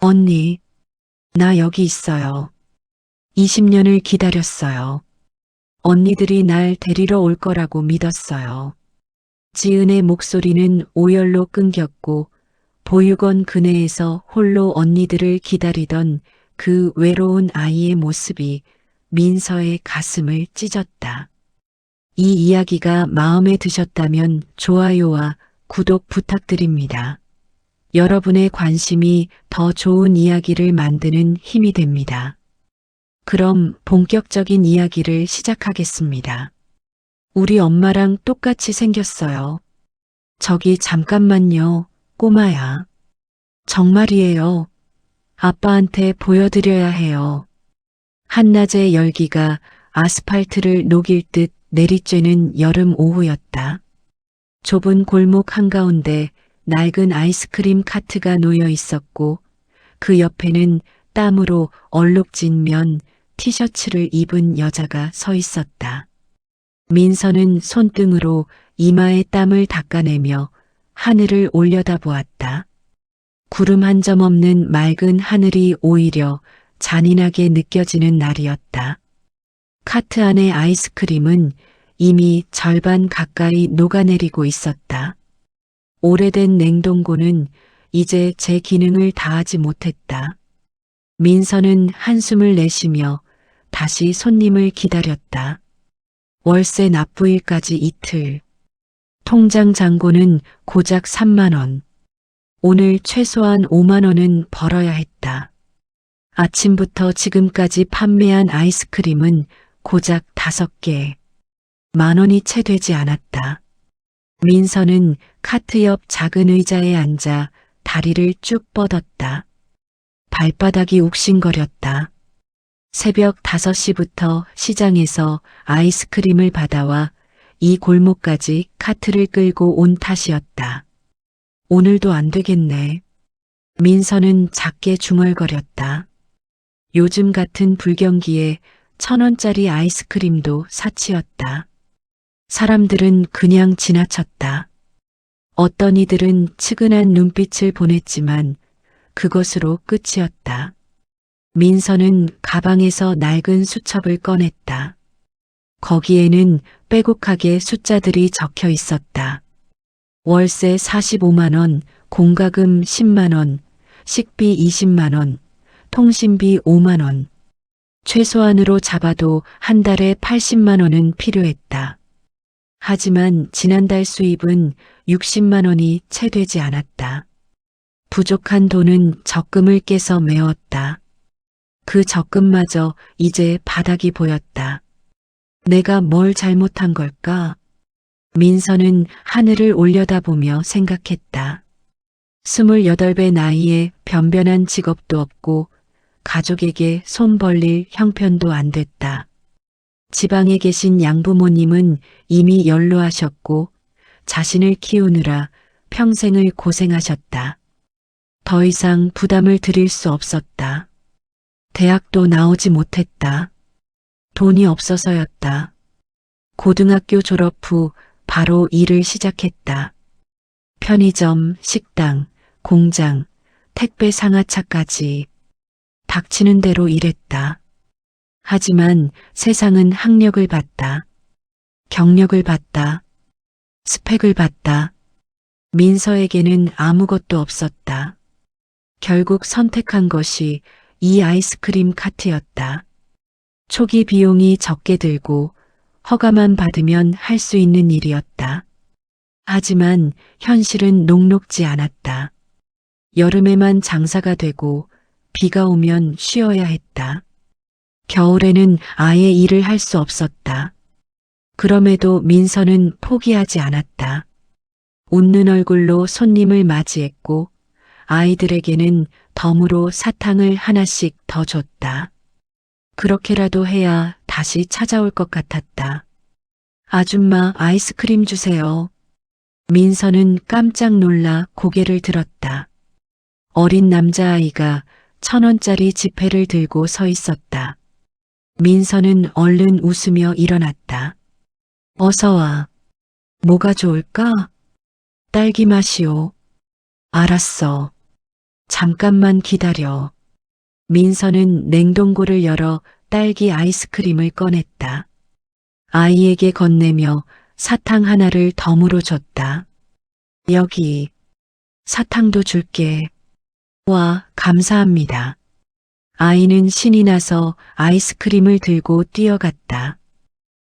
언니, 나 여기 있어요. 20년을 기다렸어요. 언니들이 날 데리러 올 거라고 믿었어요. 지은의 목소리는 오열로 끊겼고 보육원 그네에서 홀로 언니들을 기다리던 그 외로운 아이의 모습이 민서의 가슴을 찢었다. 이 이야기가 마음에 드셨다면 좋아요와 구독 부탁드립니다. 여러분의 관심이 더 좋은 이야기를 만드는 힘이 됩니다. 그럼 본격적인 이야기를 시작하겠습니다. 우리 엄마랑 똑같이 생겼어요. 저기 잠깐만요, 꼬마야. 정말이에요. 아빠한테 보여드려야 해요. 한낮의 열기가 아스팔트를 녹일 듯 내리쬐는 여름 오후였다. 좁은 골목 한가운데 낡은 아이스크림 카트가 놓여 있었고 그 옆에는 땀으로 얼룩진 면 티셔츠를 입은 여자가 서 있었다. 민서는 손등으로 이마의 땀을 닦아내며 하늘을 올려다보았다. 구름 한 점 없는 맑은 하늘이 오히려 잔인하게 느껴지는 날이었다. 카트 안의 아이스크림은 이미 절반 가까이 녹아내리고 있었다. 오래된 냉동고는 이제 제 기능을 다하지 못했다. 민서는 한숨을 내쉬며 다시 손님을 기다렸다. 월세 납부일까지 이틀. 통장 잔고는 고작 3만 원. 오늘 최소한 5만 원은 벌어야 했다. 아침부터 지금까지 판매한 아이스크림은 고작 5개. 10,000원이 채 되지 않았다. 민서는 카트 옆 작은 의자에 앉아 다리를 쭉 뻗었다. 발바닥이 욱신거렸다. 새벽 5시부터 시장에서 아이스크림을 받아와 이 골목까지 카트를 끌고 온 탓이었다. 오늘도 안 되겠네. 민서는 작게 중얼거렸다. 요즘 같은 불경기에 1,000원짜리 아이스크림도 사치였다. 사람들은 그냥 지나쳤다. 어떤 이들은 측은한 눈빛을 보냈지만 그것으로 끝이었다. 민서는 가방에서 낡은 수첩을 꺼냈다. 거기에는 빼곡하게 숫자들이 적혀 있었다. 월세 45만 원, 공과금 10만 원, 식비 20만 원, 통신비 5만 원. 최소한으로 잡아도 한 달에 80만 원은 필요했다. 하지만 지난달 수입은 60만 원이 채 되지 않았다. 부족한 돈은 적금을 깨서 메웠다. 그 적금마저 이제 바닥이 보였다. 내가 뭘 잘못한 걸까? 민서는 하늘을 올려다보며 생각했다. 28배 나이에 변변한 직업도 없고 가족에게 손 벌릴 형편도 안 됐다. 지방에 계신 양부모님은 이미 연로하셨고 자신을 키우느라 평생을 고생하셨다. 더 이상 부담을 드릴 수 없었다. 대학도 나오지 못했다. 돈이 없어서였다. 고등학교 졸업 후 바로 일을 시작했다. 편의점, 식당, 공장, 택배 상하차까지 닥치는 대로 일했다. 하지만 세상은 학력을 봤다. 경력을 봤다. 스펙을 봤다. 민서에게는 아무것도 없었다. 결국 선택한 것이 이 아이스크림 카트였다. 초기 비용이 적게 들고 허가만 받으면 할 수 있는 일이었다. 하지만 현실은 녹록지 않았다. 여름에만 장사가 되고 비가 오면 쉬어야 했다. 겨울에는 아예 일을 할 수 없었다. 그럼에도 민서는 포기하지 않았다. 웃는 얼굴로 손님을 맞이했고 아이들에게는 덤으로 사탕을 하나씩 더 줬다. 그렇게라도 해야 다시 찾아올 것 같았다. 아줌마 아이스크림 주세요. 민서는 깜짝 놀라 고개를 들었다. 어린 남자아이가 1,000원짜리 지폐를 들고 서 있었다. 민서는 얼른 웃으며 일어났다. 어서 와. 뭐가 좋을까? 딸기 맛이요. 알았어. 잠깐만 기다려. 민서는 냉동고를 열어 딸기 아이스크림을 꺼냈다. 아이에게 건네며 사탕 하나를 덤으로 줬다. 여기, 사탕도 줄게. 와, 감사합니다. 아이는 신이 나서 아이스크림을 들고 뛰어갔다.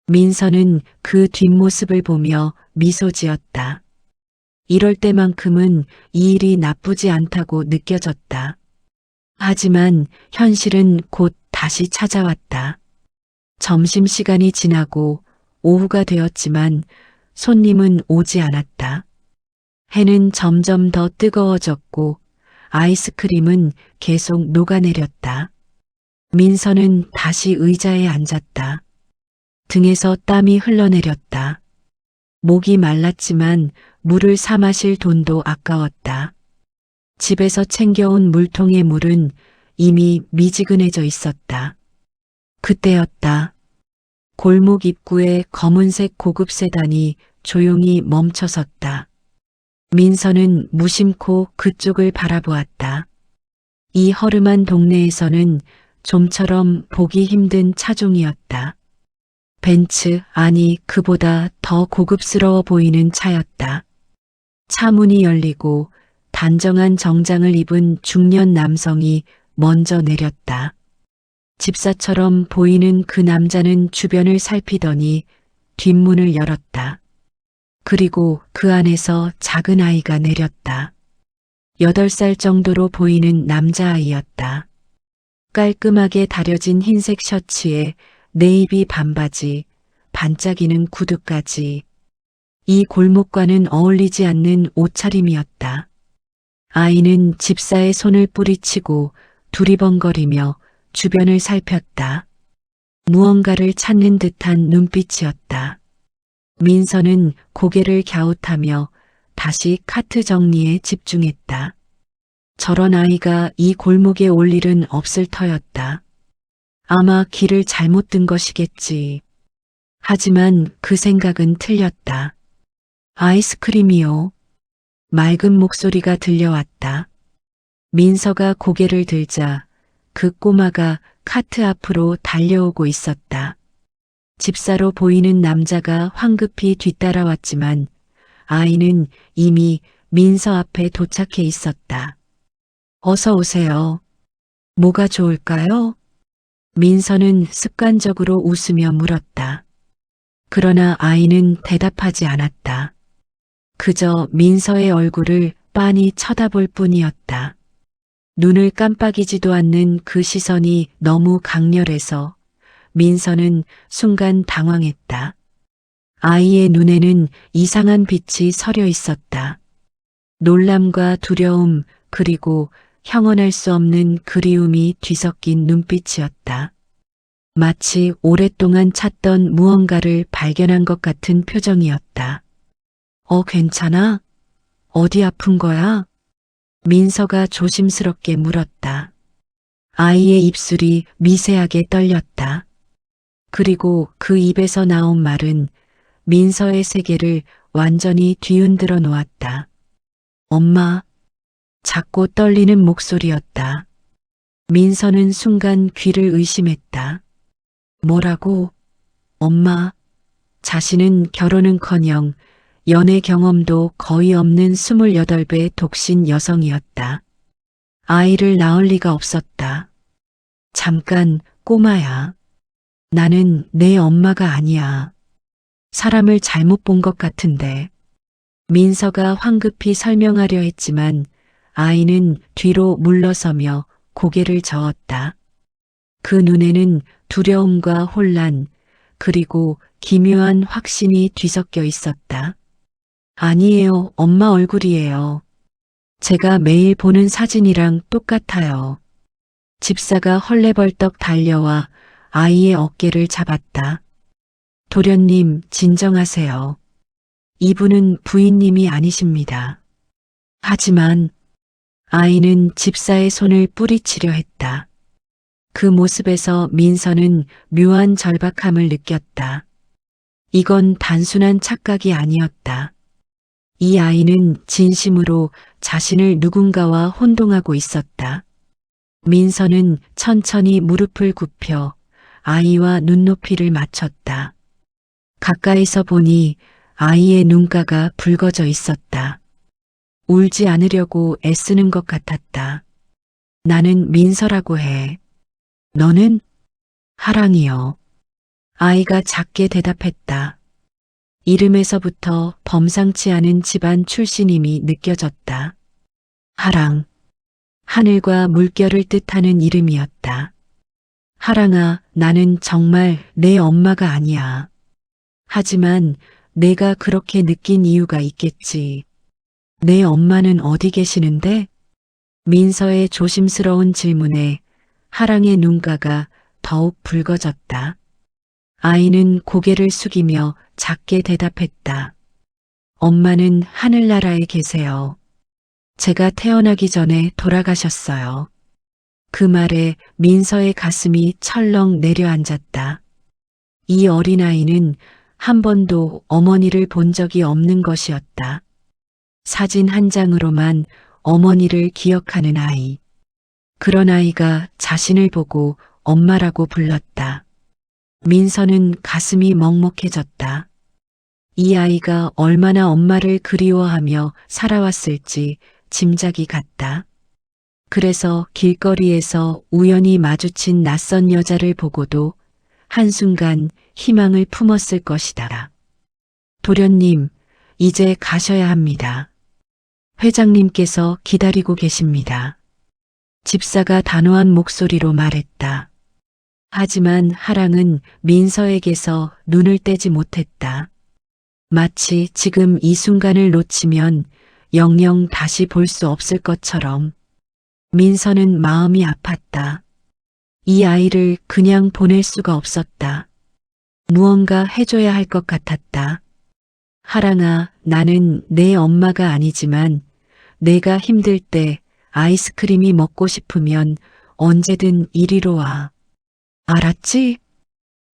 민서는 그 뒷모습을 보며 미소 지었다. 이럴 때만큼은 이 일이 나쁘지 않다고 느껴졌다. 하지만 현실은 곧 다시 찾아왔다. 점심시간이 지나고 오후가 되었지만 손님은 오지 않았다. 해는 점점 더 뜨거워졌고 아이스크림은 계속 녹아내렸다. 민서는 다시 의자에 앉았다. 등에서 땀이 흘러내렸다. 목이 말랐지만 물을 사 마실 돈도 아까웠다. 집에서 챙겨온 물통의 물은 이미 미지근해져 있었다. 그때였다. 골목 입구에 검은색 고급 세단이 조용히 멈춰섰다. 민서는 무심코 그쪽을 바라보았다. 이 허름한 동네에서는 좀처럼 보기 힘든 차종이었다. 벤츠, 아니 그보다 더 고급스러워 보이는 차였다. 차 문이 열리고 단정한 정장을 입은 중년 남성이 먼저 내렸다. 집사처럼 보이는 그 남자는 주변을 살피더니 뒷문을 열었다. 그리고 그 안에서 작은 아이가 내렸다. 8살 정도로 보이는 남자아이였다. 깔끔하게 다려진 흰색 셔츠에 네이비 반바지, 반짝이는 구두까지. 이 골목과는 어울리지 않는 옷차림이었다. 아이는 집사의 손을 뿌리치고 두리번거리며 주변을 살폈다. 무언가를 찾는 듯한 눈빛이었다. 민서는 고개를 갸웃하며 다시 카트 정리에 집중했다. 저런 아이가 이 골목에 올 일은 없을 터였다. 아마 길을 잘못 든 것이겠지. 하지만 그 생각은 틀렸다. 아이스크림이요. 맑은 목소리가 들려왔다. 민서가 고개를 들자 그 꼬마가 카트 앞으로 달려오고 있었다. 집사로 보이는 남자가 황급히 뒤따라왔지만 아이는 이미 민서 앞에 도착해 있었다. 어서 오세요. 뭐가 좋을까요? 민서는 습관적으로 웃으며 물었다. 그러나 아이는 대답하지 않았다. 그저 민서의 얼굴을 빤히 쳐다볼 뿐이었다. 눈을 깜빡이지도 않는 그 시선이 너무 강렬해서 민서는 순간 당황했다. 아이의 눈에는 이상한 빛이 서려 있었다. 놀람과 두려움 그리고 형언할 수 없는 그리움이 뒤섞인 눈빛이었다. 마치 오랫동안 찾던 무언가를 발견한 것 같은 표정이었다. 괜찮아? 어디 아픈 거야? 민서가 조심스럽게 물었다. 아이의 입술이 미세하게 떨렸다. 그리고 그 입에서 나온 말은 민서의 세계를 완전히 뒤흔들어 놓았다. 엄마. 작고 떨리는 목소리였다. 민서는 순간 귀를 의심했다. 뭐라고? 엄마. 자신은 결혼은커녕 연애 경험도 거의 없는 28배 독신 여성이었다. 아이를 낳을 리가 없었다. 잠깐, 꼬마야. 나는 내 엄마가 아니야. 사람을 잘못 본 것 같은데. 민서가 황급히 설명하려 했지만 아이는 뒤로 물러서며 고개를 저었다. 그 눈에는 두려움과 혼란, 그리고 기묘한 확신이 뒤섞여 있었다. 아니에요, 엄마 얼굴이에요. 제가 매일 보는 사진이랑 똑같아요. 집사가 헐레벌떡 달려와 아이의 어깨를 잡았다. 도련님, 진정하세요. 이분은 부인님이 아니십니다. 하지만 아이는 집사의 손을 뿌리치려 했다. 그 모습에서 민서는 묘한 절박함을 느꼈다. 이건 단순한 착각이 아니었다. 이 아이는 진심으로 자신을 누군가와 혼동하고 있었다. 민서는 천천히 무릎을 굽혀 아이와 눈높이를 맞췄다. 가까이서 보니 아이의 눈가가 붉어져 있었다. 울지 않으려고 애쓰는 것 같았다. 나는 민서라고 해. 너는? 하랑이요. 아이가 작게 대답했다. 이름에서부터 범상치 않은 집안 출신임이 느껴졌다. 하랑. 하늘과 물결을 뜻하는 이름이었다. 하랑아, 나는 정말 내 엄마가 아니야. 하지만 내가 그렇게 느낀 이유가 있겠지. 내 엄마는 어디 계시는데? 민서의 조심스러운 질문에 하랑의 눈가가 더욱 붉어졌다. 아이는 고개를 숙이며 작게 대답했다. 엄마는 하늘나라에 계세요. 제가 태어나기 전에 돌아가셨어요. 그 말에 민서의 가슴이 철렁 내려앉았다. 이 어린아이는 한 번도 어머니를 본 적이 없는 것이었다. 사진 한 장으로만 어머니를 기억하는 아이. 그런 아이가 자신을 보고 엄마라고 불렀다. 민서는 가슴이 먹먹해졌다. 이 아이가 얼마나 엄마를 그리워하며 살아왔을지 짐작이 갔다. 그래서 길거리에서 우연히 마주친 낯선 여자를 보고도 한순간 희망을 품었을 것이다. 도련님, 이제 가셔야 합니다. 회장님께서 기다리고 계십니다. 집사가 단호한 목소리로 말했다. 하지만 하랑은 민서에게서 눈을 떼지 못했다. 마치 지금 이 순간을 놓치면 영영 다시 볼 수 없을 것처럼. 민서는 마음이 아팠다. 이 아이를 그냥 보낼 수가 없었다. 무언가 해줘야 할 것 같았다. 하랑아, 나는 내 엄마가 아니지만 내가 힘들 때 아이스크림이 먹고 싶으면 언제든 이리로 와. 알았지?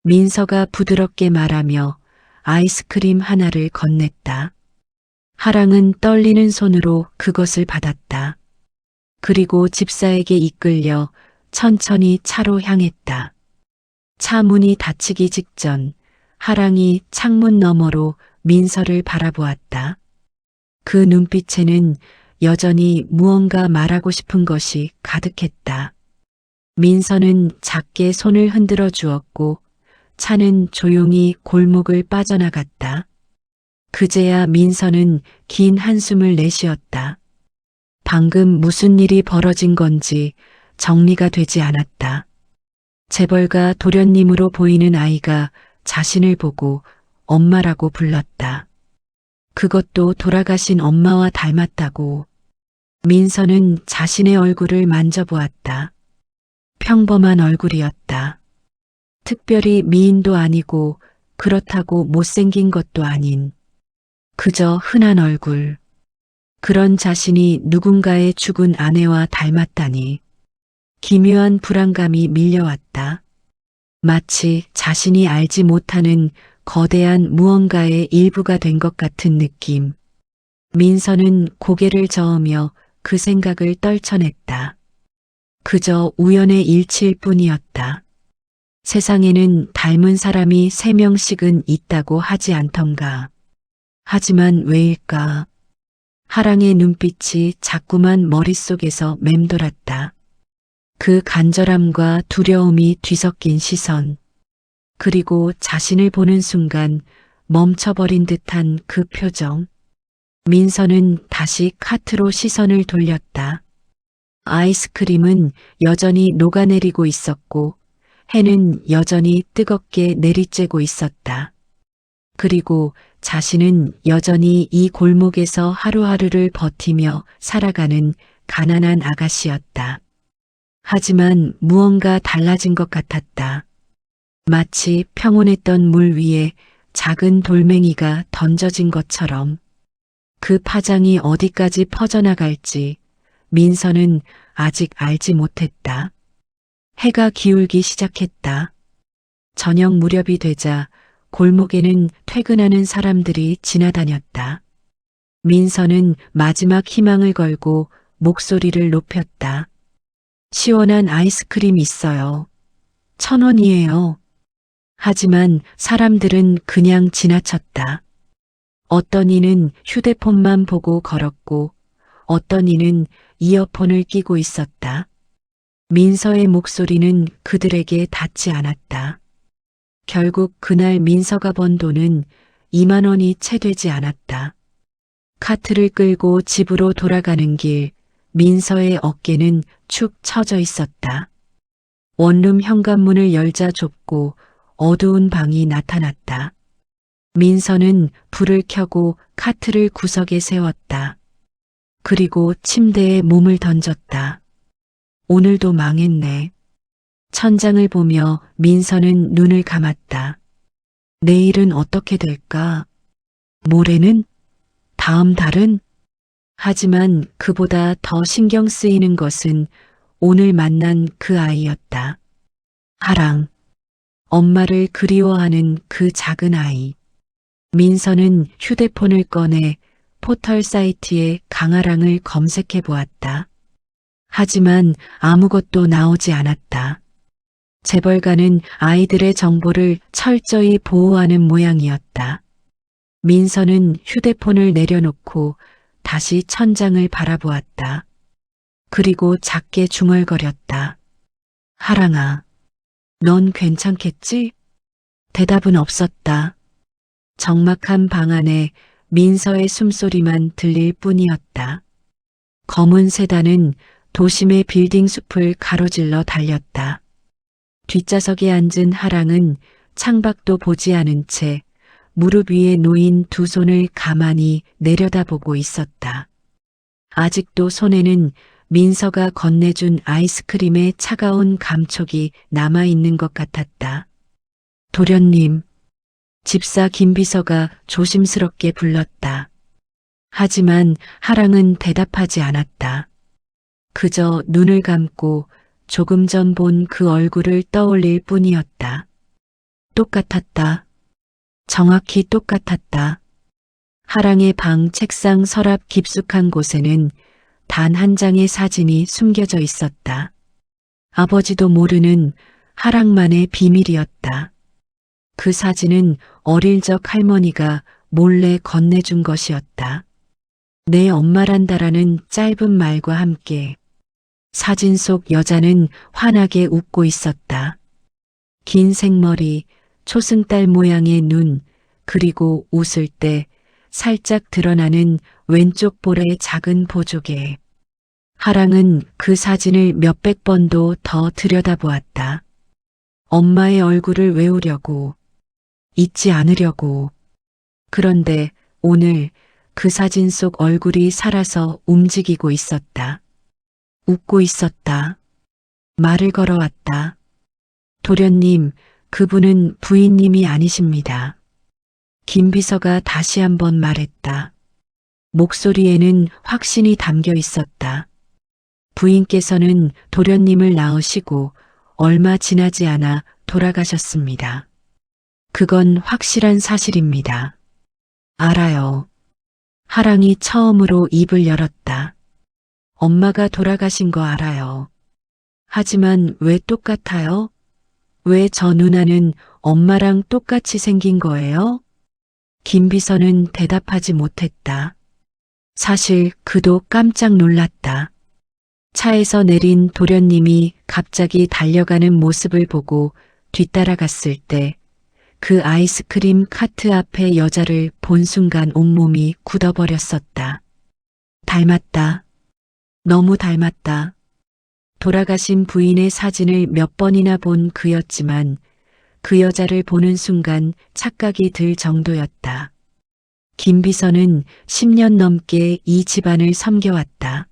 민서가 부드럽게 말하며 아이스크림 하나를 건넸다. 하랑은 떨리는 손으로 그것을 받았다. 그리고 집사에게 이끌려 천천히 차로 향했다. 차 문이 닫히기 직전 하랑이 창문 너머로 민서를 바라보았다. 그 눈빛에는 여전히 무언가 말하고 싶은 것이 가득했다. 민서는 작게 손을 흔들어 주었고 차는 조용히 골목을 빠져나갔다. 그제야 민서는 긴 한숨을 내쉬었다. 방금 무슨 일이 벌어진 건지 정리가 되지 않았다. 재벌가 도련님으로 보이는 아이가 자신을 보고 엄마라고 불렀다. 그것도 돌아가신 엄마와 닮았다고. 민서는 자신의 얼굴을 만져보았다. 평범한 얼굴이었다. 특별히 미인도 아니고 그렇다고 못생긴 것도 아닌 그저 흔한 얼굴. 그런 자신이 누군가의 죽은 아내와 닮았다니. 기묘한 불안감이 밀려왔다. 마치 자신이 알지 못하는 거대한 무언가의 일부가 된 것 같은 느낌. 민서는 고개를 저으며 그 생각을 떨쳐냈다. 그저 우연의 일치일 뿐이었다. 세상에는 닮은 사람이 3명씩은 있다고 하지 않던가. 하지만 왜일까? 하랑의 눈빛이 자꾸만 머릿속에서 맴돌았다. 그 간절함과 두려움이 뒤섞인 시선. 그리고 자신을 보는 순간 멈춰버린 듯한 그 표정. 민서는 다시 카트로 시선을 돌렸다. 아이스크림은 여전히 녹아내리고 있었고 해는 여전히 뜨겁게 내리쬐고 있었다. 그리고 자신은 여전히 이 골목에서 하루하루를 버티며 살아가는 가난한 아가씨였다. 하지만 무언가 달라진 것 같았다. 마치 평온했던 물 위에 작은 돌멩이가 던져진 것처럼. 그 파장이 어디까지 퍼져나갈지 민서는 아직 알지 못했다. 해가 기울기 시작했다. 저녁 무렵이 되자 골목에는 퇴근하는 사람들이 지나다녔다. 민서는 마지막 희망을 걸고 목소리를 높였다. 시원한 아이스크림 있어요. 1,000원이에요. 하지만 사람들은 그냥 지나쳤다. 어떤 이는 휴대폰만 보고 걸었고 어떤 이는 이어폰을 끼고 있었다. 민서의 목소리는 그들에게 닿지 않았다. 결국 그날 민서가 번 돈은 2만 원이 채 되지 않았다. 카트를 끌고 집으로 돌아가는 길, 민서의 어깨는 축 처져 있었다. 원룸 현관문을 열자 좁고 어두운 방이 나타났다. 민서는 불을 켜고 카트를 구석에 세웠다. 그리고 침대에 몸을 던졌다. 오늘도 망했네. 천장을 보며 민서는 눈을 감았다. 내일은 어떻게 될까? 모레는? 다음 달은? 하지만 그보다 더 신경 쓰이는 것은 오늘 만난 그 아이였다. 하랑. 엄마를 그리워하는 그 작은 아이. 민서는 휴대폰을 꺼내 포털 사이트에 강아랑을 검색해 보았다. 하지만 아무것도 나오지 않았다. 재벌가는 아이들의 정보를 철저히 보호하는 모양이었다. 민서는 휴대폰을 내려놓고 다시 천장을 바라보았다. 그리고 작게 중얼거렸다. 하랑아, 넌 괜찮겠지? 대답은 없었다. 적막한 방 안에 민서의 숨소리만 들릴 뿐이었다. 검은 세단은 도심의 빌딩 숲을 가로질러 달렸다. 뒷좌석에 앉은 하랑은 창밖도 보지 않은 채 무릎 위에 놓인 두 손을 가만히 내려다보고 있었다. 아직도 손에는 민서가 건네준 아이스크림의 차가운 감촉이 남아있는 것 같았다. 도련님, 집사 김비서가 조심스럽게 불렀다. 하지만 하랑은 대답하지 않았다. 그저 눈을 감고 조금 전 본 그 얼굴을 떠올릴 뿐이었다. 똑같았다. 정확히 똑같았다. 하랑의 방 책상 서랍 깊숙한 곳에는 단 한 장의 사진이 숨겨져 있었다. 아버지도 모르는 하랑만의 비밀이었다. 그 사진은 어릴 적 할머니가 몰래 건네준 것이었다. 내 엄마란다라는 짧은 말과 함께 사진 속 여자는 환하게 웃고 있었다. 긴 생머리, 초승달 모양의 눈, 그리고 웃을 때 살짝 드러나는 왼쪽 볼의 작은 보조개. 하랑은 그 사진을 몇백 번도 더 들여다보았다. 엄마의 얼굴을 외우려고, 잊지 않으려고. 그런데 오늘 그 사진 속 얼굴이 살아서 움직이고 있었다. 웃고 있었다. 말을 걸어왔다. 도련님, 그분은 부인님이 아니십니다. 김비서가 다시 한번 말했다. 목소리에는 확신이 담겨 있었다. 부인께서는 도련님을 낳으시고 얼마 지나지 않아 돌아가셨습니다. 그건 확실한 사실입니다. 알아요. 하랑이 처음으로 입을 열었다. 엄마가 돌아가신 거 알아요. 하지만 왜 똑같아요? 왜 저 누나는 엄마랑 똑같이 생긴 거예요? 김비서는 대답하지 못했다. 사실 그도 깜짝 놀랐다. 차에서 내린 도련님이 갑자기 달려가는 모습을 보고 뒤따라갔을 때 그 아이스크림 카트 앞에 여자를 본 순간 온몸이 굳어버렸었다. 닮았다. 너무 닮았다. 돌아가신 부인의 사진을 몇 번이나 본 그였지만 그 여자를 보는 순간 착각이 들 정도였다. 김비서는 10년 넘게 이 집안을 섬겨왔다.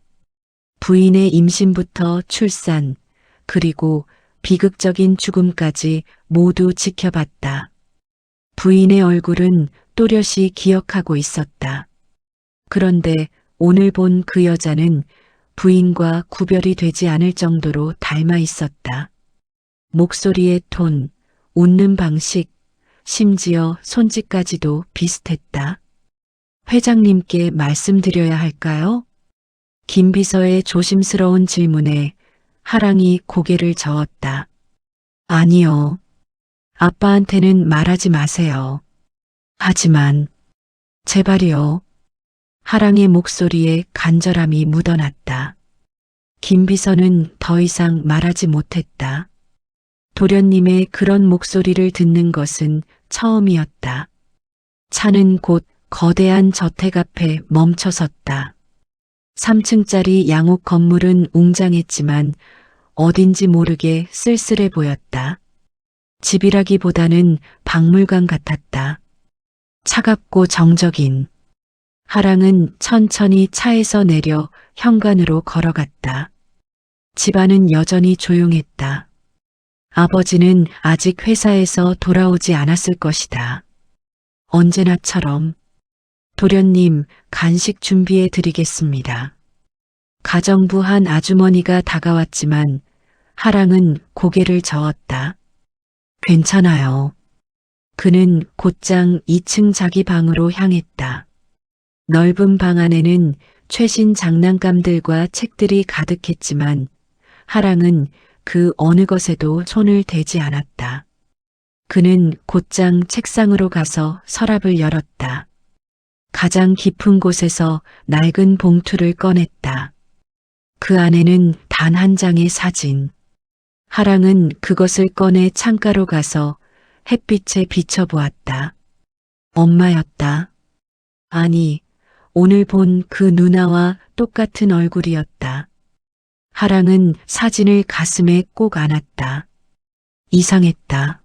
부인의 임신부터 출산, 그리고 비극적인 죽음까지 모두 지켜봤다. 부인의 얼굴은 또렷이 기억하고 있었다. 그런데 오늘 본 그 여자는 부인과 구별이 되지 않을 정도로 닮아 있었다. 목소리의 톤, 웃는 방식, 심지어 손짓까지도 비슷했다. 회장님께 말씀드려야 할까요? 김 비서의 조심스러운 질문에 하랑이 고개를 저었다. 아니요. 아빠한테는 말하지 마세요. 하지만 제발이요. 하랑의 목소리에 간절함이 묻어났다. 김 비서는 더 이상 말하지 못했다. 도련님의 그런 목소리를 듣는 것은 처음이었다. 차는 곧 거대한 저택 앞에 멈춰섰다. 3층짜리 양옥 건물은 웅장했지만 어딘지 모르게 쓸쓸해 보였다. 집이라기보다는 박물관 같았다. 차갑고 정적인. 하랑은 천천히 차에서 내려 현관으로 걸어갔다. 집안은 여전히 조용했다. 아버지는 아직 회사에서 돌아오지 않았을 것이다. 언제나처럼 도련님 간식 준비해 드리겠습니다. 가정부 한 아주머니가 다가왔지만 하랑은 고개를 저었다. 괜찮아요. 그는 곧장 2층 자기 방으로 향했다. 넓은 방 안에는 최신 장난감들과 책들이 가득했지만 하랑은 그 어느 것에도 손을 대지 않았다. 그는 곧장 책상으로 가서 서랍을 열었다. 가장 깊은 곳에서 낡은 봉투를 꺼냈다. 그 안에는 단 한 장의 사진. 하랑은 그것을 꺼내 창가로 가서 햇빛에 비춰보았다. 엄마였다. 아니, 오늘 본 그 누나와 똑같은 얼굴이었다. 하랑은 사진을 가슴에 꼭 안았다. 이상했다.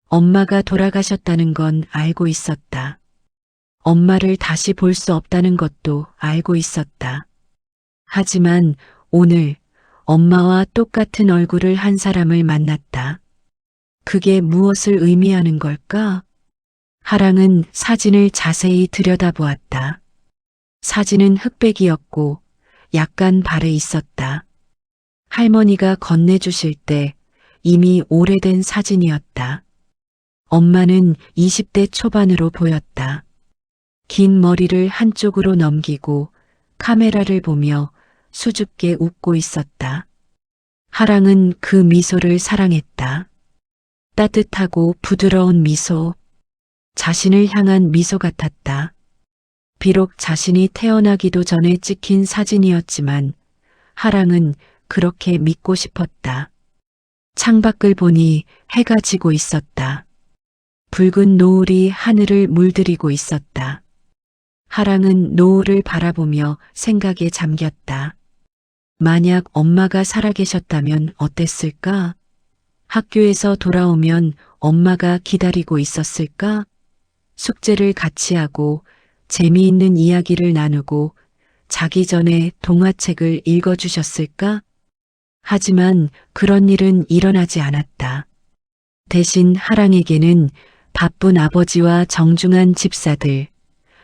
엄마가 돌아가셨다는 건 알고 있었다. 엄마를 다시 볼 수 없다는 것도 알고 있었다. 하지만 오늘 엄마와 똑같은 얼굴을 한 사람을 만났다. 그게 무엇을 의미하는 걸까? 하랑은 사진을 자세히 들여다보았다. 사진은 흑백이었고 약간 발에 있었다. 할머니가 건네주실 때 이미 오래된 사진이었다. 엄마는 20대 초반으로 보였다. 긴 머리를 한쪽으로 넘기고 카메라를 보며 수줍게 웃고 있었다. 하랑은 그 미소를 사랑했다. 따뜻하고 부드러운 미소, 자신을 향한 미소 같았다. 비록 자신이 태어나기도 전에 찍힌 사진이었지만 하랑은 그렇게 믿고 싶었다. 창밖을 보니 해가 지고 있었다. 붉은 노을이 하늘을 물들이고 있었다. 하랑은 노을을 바라보며 생각에 잠겼다. 만약 엄마가 살아계셨다면 어땠을까? 학교에서 돌아오면 엄마가 기다리고 있었을까? 숙제를 같이 하고 재미있는 이야기를 나누고 자기 전에 동화책을 읽어주셨을까? 하지만 그런 일은 일어나지 않았다. 대신 하랑에게는 바쁜 아버지와 정중한 집사들,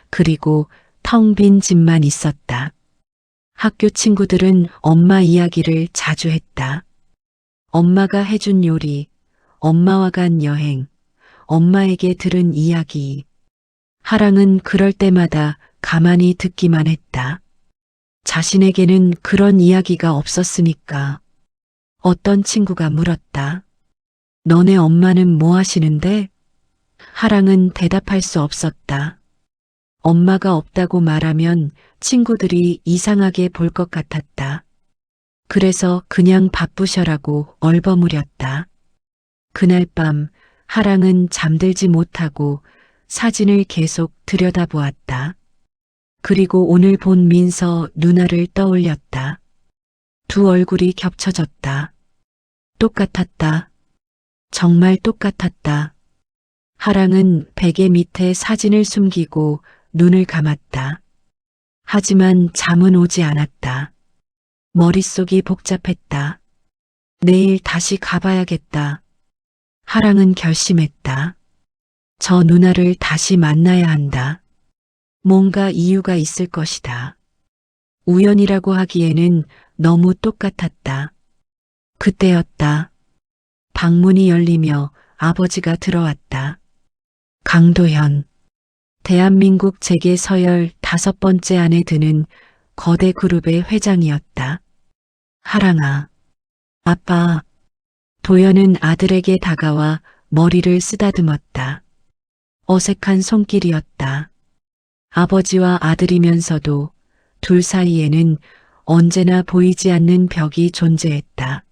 그리고 텅 빈 집만 있었다. 학교 친구들은 엄마 이야기를 자주 했다. 엄마가 해준 요리, 엄마와 간 여행, 엄마에게 들은 이야기. 하랑은 그럴 때마다 가만히 듣기만 했다. 자신에게는 그런 이야기가 없었으니까. 어떤 친구가 물었다. 너네 엄마는 뭐 하시는데? 하랑은 대답할 수 없었다. 엄마가 없다고 말하면 친구들이 이상하게 볼 것 같았다. 그래서 그냥 바쁘셔라고 얼버무렸다. 그날 밤 하랑은 잠들지 못하고 사진을 계속 들여다보았다. 그리고 오늘 본 민서 누나를 떠올렸다. 두 얼굴이 겹쳐졌다. 똑같았다. 정말 똑같았다. 하랑은 베개 밑에 사진을 숨기고 눈을 감았다. 하지만 잠은 오지 않았다. 머릿속이 복잡했다. 내일 다시 가봐야겠다. 하랑은 결심했다. 저 누나를 다시 만나야 한다. 뭔가 이유가 있을 것이다. 우연이라고 하기에는 너무 똑같았다. 그때였다. 방문이 열리며 아버지가 들어왔다. 강도현. 대한민국 재계 서열 5번째 안에 드는 거대 그룹의 회장이었다. 하랑아. 아빠. 도연은 아들에게 다가와 머리를 쓰다듬었다. 어색한 손길이었다. 아버지와 아들이면서도 둘 사이에는 언제나 보이지 않는 벽이 존재했다.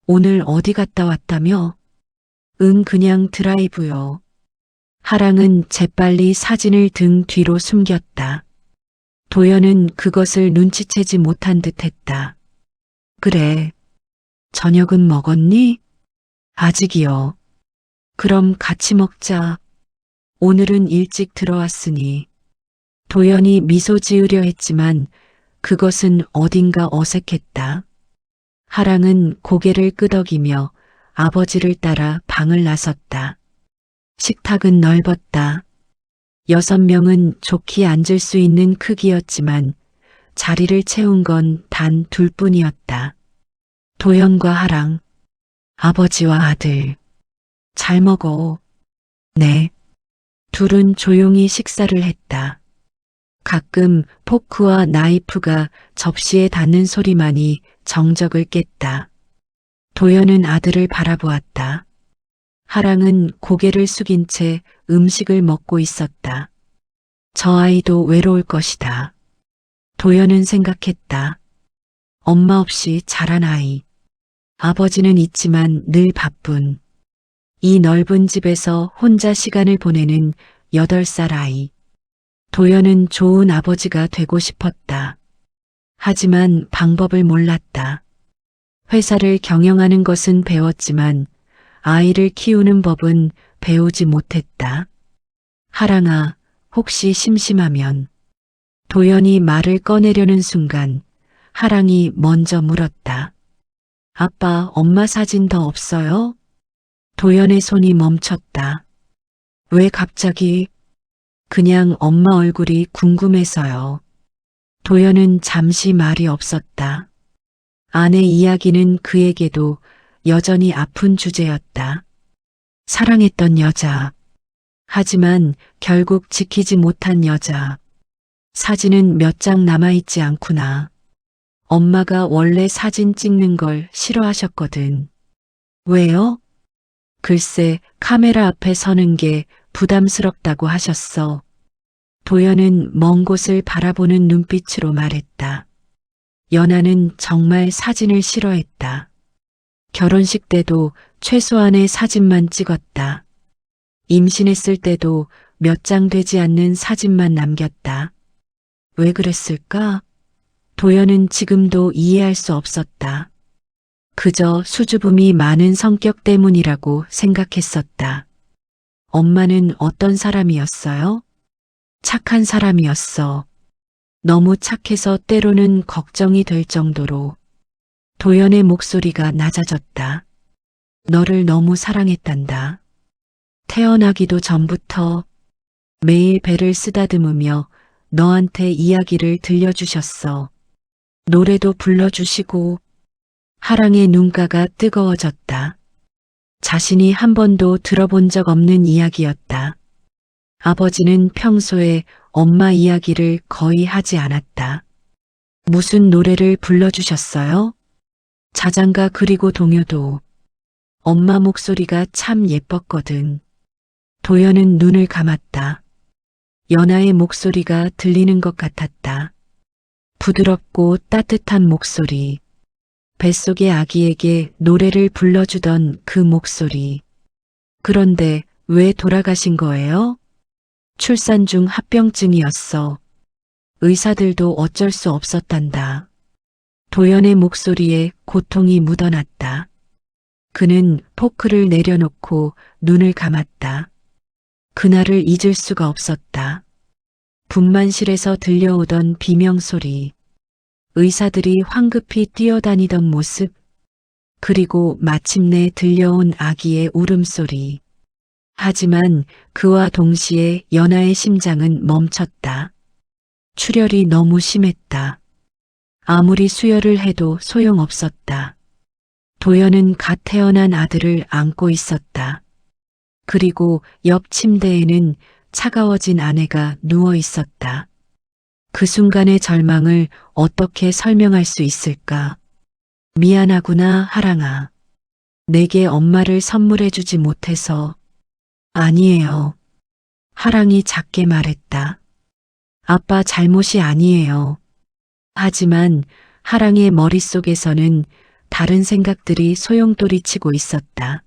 오늘 어디 갔다 왔다며? 응, 그냥 드라이브요. 하랑은 재빨리 사진을 등 뒤로 숨겼다. 도연은 그것을 눈치채지 못한 듯 했다. 그래. 저녁은 먹었니? 아직이요. 그럼 같이 먹자. 오늘은 일찍 들어왔으니. 도연이 미소 지으려 했지만 그것은 어딘가 어색했다. 하랑은 고개를 끄덕이며 아버지를 따라 방을 나섰다. 식탁은 넓었다. 6명은 좋게 앉을 수 있는 크기였지만 자리를 채운 건 단 둘뿐이었다. 도연과 하랑, 아버지와 아들. 잘 먹어. 네. 둘은 조용히 식사를 했다. 가끔 포크와 나이프가 접시에 닿는 소리만이 정적을 깼다. 도연은 아들을 바라보았다. 하랑은 고개를 숙인 채 음식을 먹고 있었다. 저 아이도 외로울 것이다. 도연은 생각했다. 엄마 없이 자란 아이. 아버지는 있지만 늘 바쁜. 이 넓은 집에서 혼자 시간을 보내는 8살 아이. 도연은 좋은 아버지가 되고 싶었다. 하지만 방법을 몰랐다. 회사를 경영하는 것은 배웠지만 아이를 키우는 법은 배우지 못했다. 하랑아, 혹시 심심하면. 도연이 말을 꺼내려는 순간 하랑이 먼저 물었다. 아빠, 엄마 사진 더 없어요? 도연의 손이 멈췄다. 왜 갑자기? 그냥 엄마 얼굴이 궁금해서요. 도연은 잠시 말이 없었다. 아내 이야기는 그에게도 여전히 아픈 주제였다. 사랑했던 여자. 하지만 결국 지키지 못한 여자. 사진은 몇 장 남아있지 않구나. 엄마가 원래 사진 찍는 걸 싫어하셨거든. 왜요? 글쎄, 카메라 앞에 서는 게 부담스럽다고 하셨어. 도연은 먼 곳을 바라보는 눈빛으로 말했다. 연아는 정말 사진을 싫어했다. 결혼식 때도 최소한의 사진만 찍었다. 임신했을 때도 몇 장 되지 않는 사진만 남겼다. 왜 그랬을까? 도연은 지금도 이해할 수 없었다. 그저 수줍음이 많은 성격 때문이라고 생각했었다. 엄마는 어떤 사람이었어요? 착한 사람이었어. 너무 착해서 때로는 걱정이 될 정도로. 도연의 목소리가 낮아졌다. 너를 너무 사랑했단다. 태어나기도 전부터 매일 배를 쓰다듬으며 너한테 이야기를 들려주셨어. 노래도 불러주시고. 하랑의 눈가가 뜨거워졌다. 자신이 한 번도 들어본 적 없는 이야기였다. 아버지는 평소에 엄마 이야기를 거의 하지 않았다. 무슨 노래를 불러주셨어요? 자장가 그리고 동요도. 엄마 목소리가 참 예뻤거든. 도연은 눈을 감았다. 연아의 목소리가 들리는 것 같았다. 부드럽고 따뜻한 목소리. 뱃속의 아기에게 노래를 불러주던 그 목소리. 그런데 왜 돌아가신 거예요? 출산 중 합병증이었어. 의사들도 어쩔 수 없었단다. 도연의 목소리에 고통이 묻어났다. 그는 포크를 내려놓고 눈을 감았다. 그날을 잊을 수가 없었다. 분만실에서 들려오던 비명소리. 의사들이 황급히 뛰어다니던 모습, 그리고 마침내 들려온 아기의 울음소리. 하지만 그와 동시에 연아의 심장은 멈췄다. 출혈이 너무 심했다. 아무리 수혈을 해도 소용없었다. 도연은 갓 태어난 아들을 안고 있었다. 그리고 옆 침대에는 차가워진 아내가 누워 있었다. 그 순간의 절망을 어떻게 설명할 수 있을까? 미안하구나, 하랑아. 내게 엄마를 선물해주지 못해서. 아니에요. 하랑이 작게 말했다. 아빠 잘못이 아니에요. 하지만 하랑의 머릿속에서는 다른 생각들이 소용돌이치고 있었다.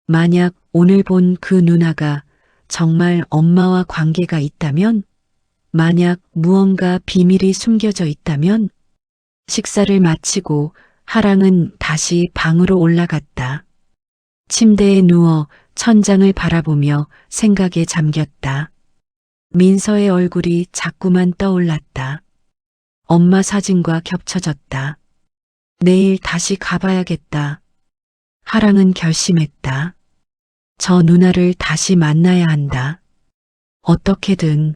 만약 오늘 본 그 누나가 정말 엄마와 관계가 있다면? 만약 무언가 비밀이 숨겨져 있다면? 식사를 마치고 하랑은 다시 방으로 올라갔다. 침대에 누워 천장을 바라보며 생각에 잠겼다. 민서의 얼굴이 자꾸만 떠올랐다. 엄마 사진과 겹쳐졌다. 내일 다시 가봐야겠다. 하랑은 결심했다. 저 누나를 다시 만나야 한다. 어떻게든.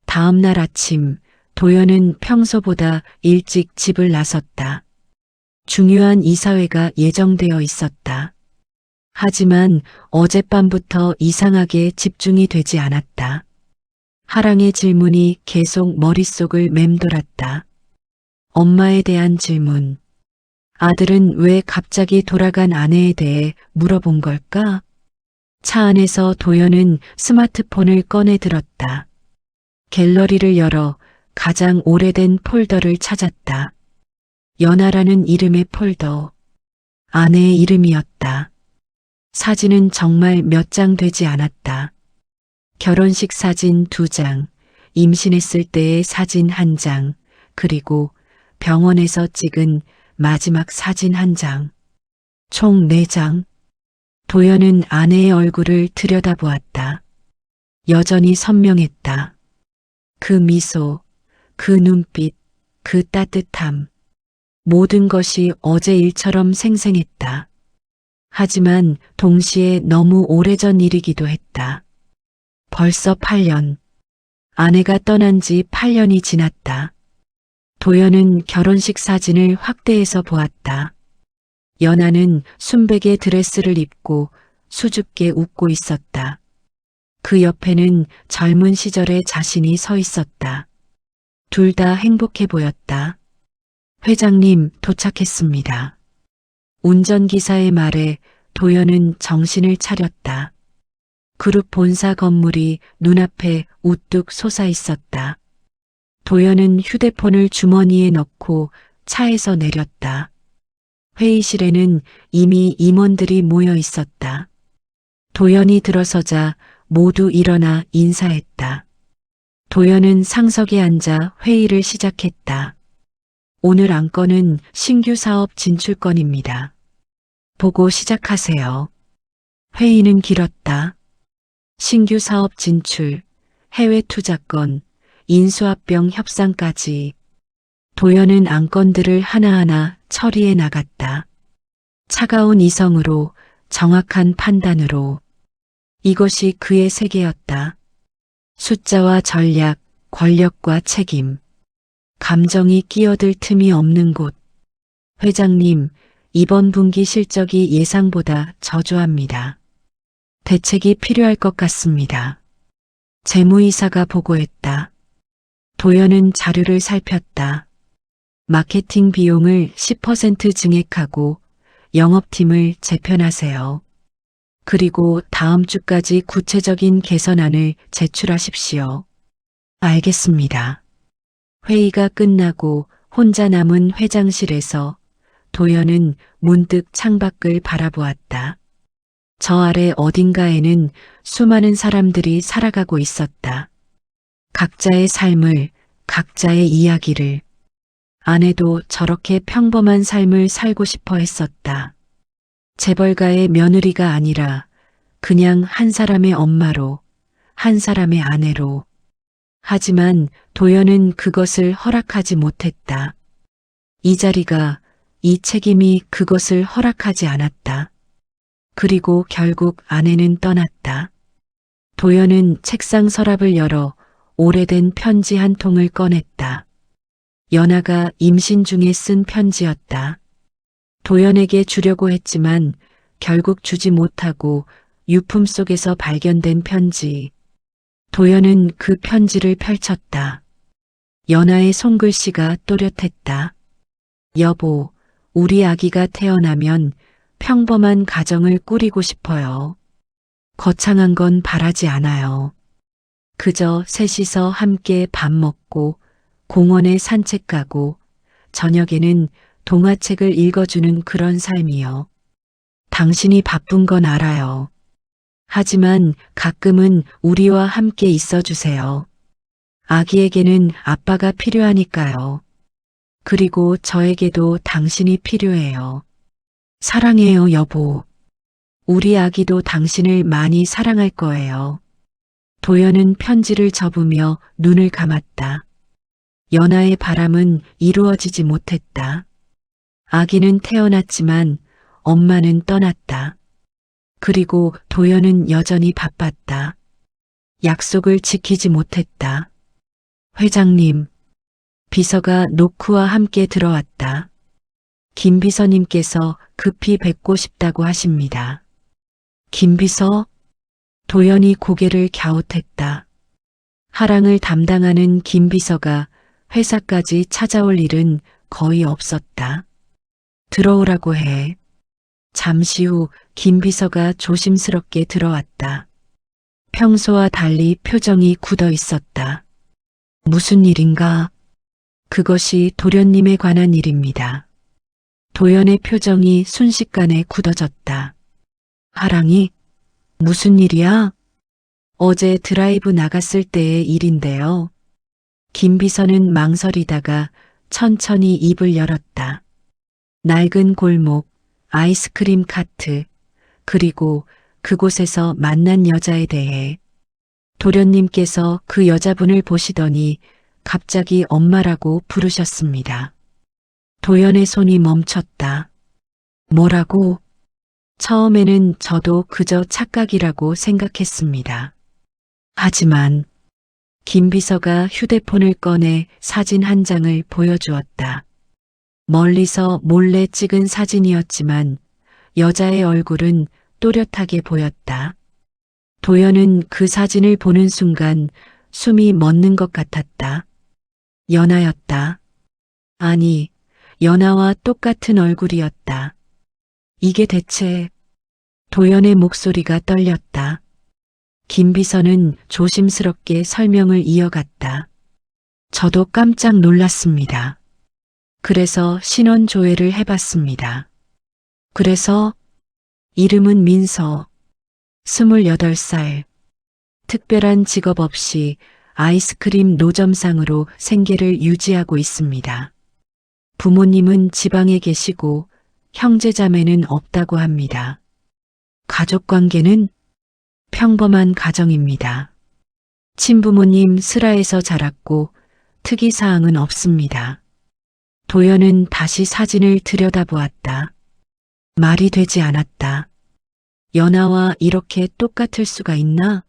다음 날 아침 도연은 평소보다 일찍 집을 나섰다. 중요한 이사회가 예정되어 있었다. 하지만 어젯밤부터 이상하게 집중이 되지 않았다. 하랑의 질문이 계속 머릿속을 맴돌았다. 엄마에 대한 질문. 아들은 왜 갑자기 돌아간 아내에 대해 물어본 걸까? 차 안에서 도연은 스마트폰을 꺼내 들었다. 갤러리를 열어 가장 오래된 폴더를 찾았다. 연아라는 이름의 폴더. 아내의 이름이었다. 사진은 정말 몇 장 되지 않았다. 결혼식 사진 2장, 임신했을 때의 사진 1장, 그리고 병원에서 찍은 마지막 사진 1장. 총 4장. 도연은 아내의 얼굴을 들여다보았다. 여전히 선명했다. 그 미소, 그 눈빛, 그 따뜻함. 모든 것이 어제 일처럼 생생했다. 하지만 동시에 너무 오래전 일이기도 했다. 벌써 8년. 아내가 떠난 지 8년이 지났다. 도연은 결혼식 사진을 확대해서 보았다. 연아는 순백의 드레스를 입고 수줍게 웃고 있었다. 그 옆에는 젊은 시절의 자신이 서 있었다. 둘 다 행복해 보였다. 회장님, 도착했습니다. 운전기사의 말에 도연은 정신을 차렸다. 그룹 본사 건물이 눈앞에 우뚝 솟아 있었다. 도연은 휴대폰을 주머니에 넣고 차에서 내렸다. 회의실에는 이미 임원들이 모여 있었다. 도연이 들어서자 모두 일어나 인사했다. 도연은 상석에 앉아 회의를 시작했다. 오늘 안건은 신규 사업 진출건입니다. 보고 시작하세요. 회의는 길었다. 신규 사업 진출, 해외 투자건, 인수합병 협상까지. 도연은 안건들을 하나하나 처리해 나갔다. 차가운 이성으로, 정확한 판단으로. 이것이 그의 세계였다. 숫자와 전략, 권력과 책임. 감정이 끼어들 틈이 없는 곳. 회장님, 이번 분기 실적이 예상보다 저조합니다. 대책이 필요할 것 같습니다. 재무이사가 보고했다. 도연은 자료를 살폈다. 마케팅 비용을 10% 증액하고 영업팀을 재편하세요. 그리고 다음 주까지 구체적인 개선안을 제출하십시오. 알겠습니다. 회의가 끝나고 혼자 남은 회장실에서 도연은 문득 창밖을 바라보았다. 저 아래 어딘가에는 수많은 사람들이 살아가고 있었다. 각자의 삶을, 각자의 이야기를. 아내도 저렇게 평범한 삶을 살고 싶어 했었다. 재벌가의 며느리가 아니라 그냥 한 사람의 엄마로, 한 사람의 아내로. 하지만 도연은 그것을 허락하지 못했다. 이 자리가, 이 책임이 그것을 허락하지 않았다. 그리고 결국 아내는 떠났다. 도연은 책상 서랍을 열어 오래된 편지 한 통을 꺼냈다. 연아가 임신 중에 쓴 편지였다. 도연에게 주려고 했지만 결국 주지 못하고 유품 속에서 발견된 편지. 도연은 그 편지를 펼쳤다. 연하의 손글씨가 또렷했다. 여보, 우리 아기가 태어나면 평범한 가정을 꾸리고 싶어요. 거창한 건 바라지 않아요. 그저 셋이서 함께 밥 먹고 공원에 산책 가고 저녁에는 동화책을 읽어주는 그런 삶이요. 당신이 바쁜 건 알아요. 하지만 가끔은 우리와 함께 있어 주세요. 아기에게는 아빠가 필요하니까요. 그리고 저에게도 당신이 필요해요. 사랑해요, 여보. 우리 아기도 당신을 많이 사랑할 거예요. 도연은 편지를 접으며 눈을 감았다. 연하의 바람은 이루어지지 못했다. 아기는 태어났지만 엄마는 떠났다. 그리고 도연은 여전히 바빴다. 약속을 지키지 못했다. 회장님, 비서가 노크와 함께 들어왔다. 김 비서님께서 급히 뵙고 싶다고 하십니다. 김 비서? 도연이 고개를 갸웃했다. 하랑을 담당하는 김 비서가 회사까지 찾아올 일은 거의 없었다. 들어오라고 해. 잠시 후 김 비서가 조심스럽게 들어왔다. 평소와 달리 표정이 굳어 있었다. 무슨 일인가? 그것이 도련님에 관한 일입니다. 도연의 표정이 순식간에 굳어졌다. 하랑이? 무슨 일이야? 어제 드라이브 나갔을 때의 일인데요. 김 비서는 망설이다가 천천히 입을 열었다. 낡은 골목, 아이스크림 카트, 그리고 그곳에서 만난 여자에 대해 도련님께서 그 여자분을 보시더니 갑자기 엄마라고 부르셨습니다. 도연의 손이 멈췄다. 뭐라고? 처음에는 저도 그저 착각이라고 생각했습니다. 하지만 김 비서가 휴대폰을 꺼내 사진 한 장을 보여주었다. 멀리서 몰래 찍은 사진이었지만 여자의 얼굴은 또렷하게 보였다. 도연은 그 사진을 보는 순간 숨이 멎는 것 같았다. 연하였다. 아니, 연하와 똑같은 얼굴이었다. 이게 대체... 도연의 목소리가 떨렸다. 김 비서는 조심스럽게 설명을 이어갔다. 저도 깜짝 놀랐습니다. 그래서 신원 조회를 해봤습니다. 그래서 이름은 민서, 28살, 특별한 직업 없이 아이스크림 노점상으로 생계를 유지하고 있습니다. 부모님은 지방에 계시고 형제자매는 없다고 합니다. 가족관계는 평범한 가정입니다. 친부모님 슬하에서 자랐고 특이사항은 없습니다. 도연은 다시 사진을 들여다보았다. 말이 되지 않았다. 연하와 이렇게 똑같을 수가 있나?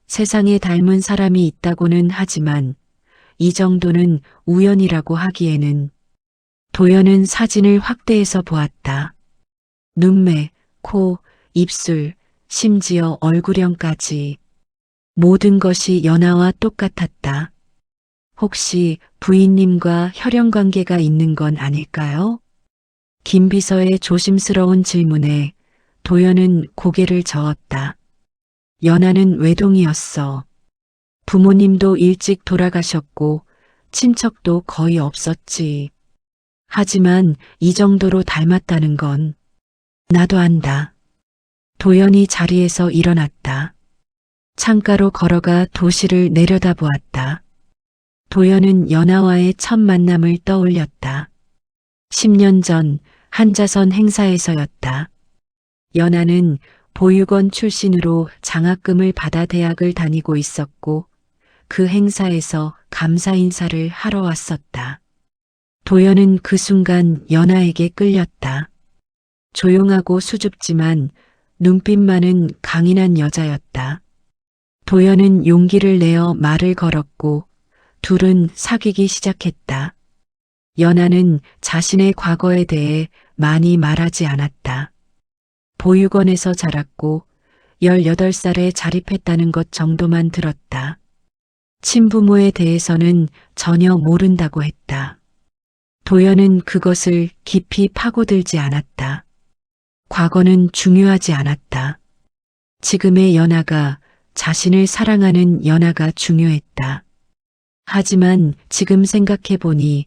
세상에 닮은 사람이 있다고는 하지만 이 정도는 우연이라고 하기에는. 도연은 사진을 확대해서 보았다. 눈매, 코, 입술, 심지어 얼굴형까지 모든 것이 연하와 똑같았다. 혹시 부인님과 혈연관계가 있는 건 아닐까요? 김 비서의 조심스러운 질문에 도연은 고개를 저었다. 연하는 외동이었어. 부모님도 일찍 돌아가셨고 친척도 거의 없었지. 하지만 이 정도로 닮았다는 건 나도 안다. 도연이 자리에서 일어났다. 창가로 걸어가 도시를 내려다보았다. 도연은 연하와의 첫 만남을 떠올렸다. 10년 전 한자선 행사에서였다. 연하는 보육원 출신으로 장학금을 받아 대학을 다니고 있었고 그 행사에서 감사 인사를 하러 왔었다. 도연은 그 순간 연하에게 끌렸다. 조용하고 수줍지만 눈빛만은 강인한 여자였다. 도연은 용기를 내어 말을 걸었고 둘은 사귀기 시작했다. 연하는 자신의 과거에 대해 많이 말하지 않았다. 보육원에서 자랐고 18살에 자립했다는 것 정도만 들었다. 친부모에 대해서는 전혀 모른다고 했다. 도연은 그것을 깊이 파고들지 않았다. 과거는 중요하지 않았다. 지금의 연하가 자신을 사랑하는 연하가 중요했다. 하지만 지금 생각해보니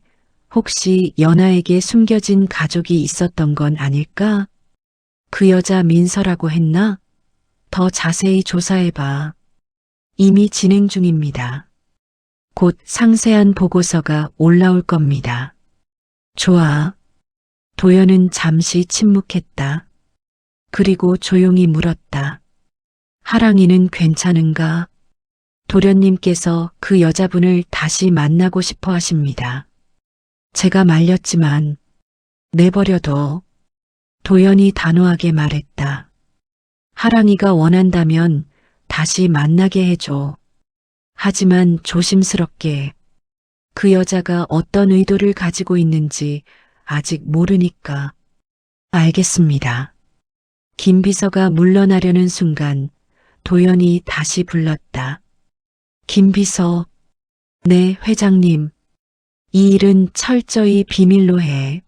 혹시 연하에게 숨겨진 가족이 있었던 건 아닐까? 그 여자 민서라고 했나? 더 자세히 조사해봐. 이미 진행 중입니다. 곧 상세한 보고서가 올라올 겁니다. 좋아. 도연은 잠시 침묵했다. 그리고 조용히 물었다. 하랑이는 괜찮은가? 도련님께서 그 여자분을 다시 만나고 싶어 하십니다. 제가 말렸지만 내버려둬. 도연이 단호하게 말했다. 하랑이가 원한다면 다시 만나게 해줘. 하지만 조심스럽게. 그 여자가 어떤 의도를 가지고 있는지 아직 모르니까. 알겠습니다. 김 비서가 물러나려는 순간 도연이 다시 불렀다. 김 비서. 네, 회장님. 이 일은 철저히 비밀로 해.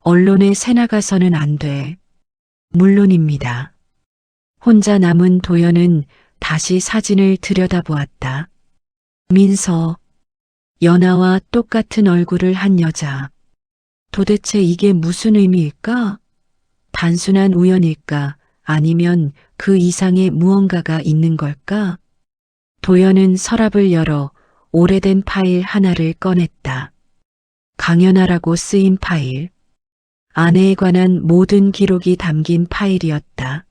언론에 새나가서는 안 돼. 물론입니다. 혼자 남은 도연은 다시 사진을 들여다보았다. 민서. 연하와 똑같은 얼굴을 한 여자. 도대체 이게 무슨 의미일까? 단순한 우연일까? 아니면 그 이상의 무언가가 있는 걸까? 도연은 서랍을 열어 오래된 파일 하나를 꺼냈다. 강연하라고 쓰인 파일. 아내에 관한 모든 기록이 담긴 파일이었다.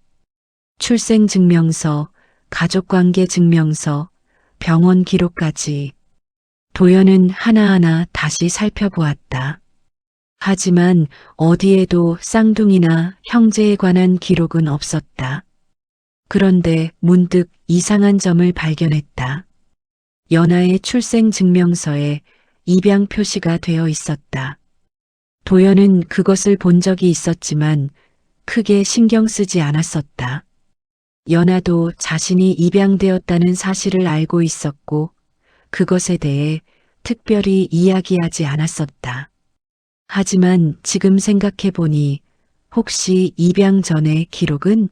출생증명서, 가족관계 증명서, 병원 기록까지. 도연은 하나하나 다시 살펴보았다. 하지만 어디에도 쌍둥이나 형제에 관한 기록은 없었다. 그런데 문득 이상한 점을 발견했다. 연하의 출생증명서에 입양 표시가 되어 있었다. 도연은 그것을 본 적이 있었지만 크게 신경 쓰지 않았었다. 연하도 자신이 입양되었다는 사실을 알고 있었고 그것에 대해 특별히 이야기하지 않았었다. 하지만 지금 생각해보니 혹시 입양 전의 기록은?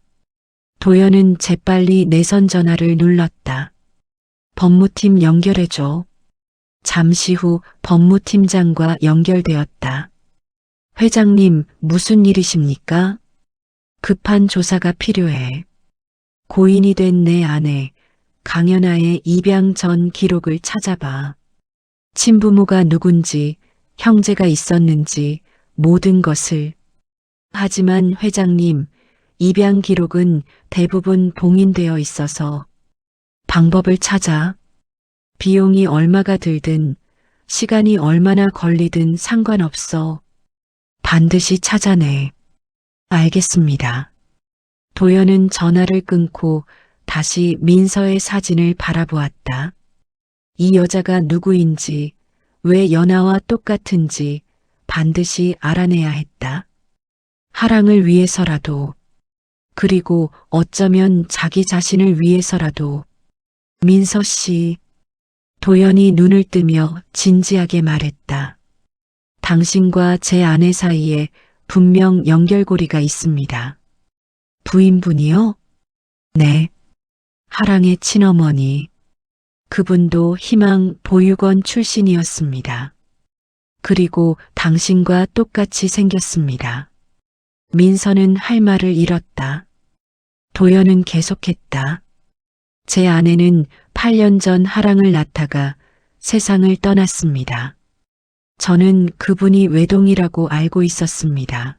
도연은 재빨리 내선 전화를 눌렀다. 법무팀 연결해줘. 잠시 후 법무팀장과 연결되었다. 회장님, 무슨 일이십니까? 급한 조사가 필요해. 고인이 된 내 아내 강연아의 입양 전 기록을 찾아봐. 친부모가 누군지, 형제가 있었는지 모든 것을. 하지만 회장님, 입양 기록은 대부분 봉인되어 있어서 방법을 찾아. 비용이 얼마가 들든 시간이 얼마나 걸리든 상관없어. 반드시 찾아내. 알겠습니다. 도연은 전화를 끊고 다시 민서의 사진을 바라보았다. 이 여자가 누구인지, 왜 연하와 똑같은지 반드시 알아내야 했다. 하랑을 위해서라도, 그리고 어쩌면 자기 자신을 위해서라도. 민서 씨. 도연이 눈을 뜨며 진지하게 말했다. 당신과 제 아내 사이에 분명 연결고리가 있습니다. 부인분이요? 네. 하랑의 친어머니. 그분도 희망 보육원 출신이었습니다. 그리고 당신과 똑같이 생겼습니다. 민서는 할 말을 잃었다. 도연은 계속했다. 제 아내는 8년 전 하랑을 낳다가 세상을 떠났습니다. 저는 그분이 외동이라고 알고 있었습니다.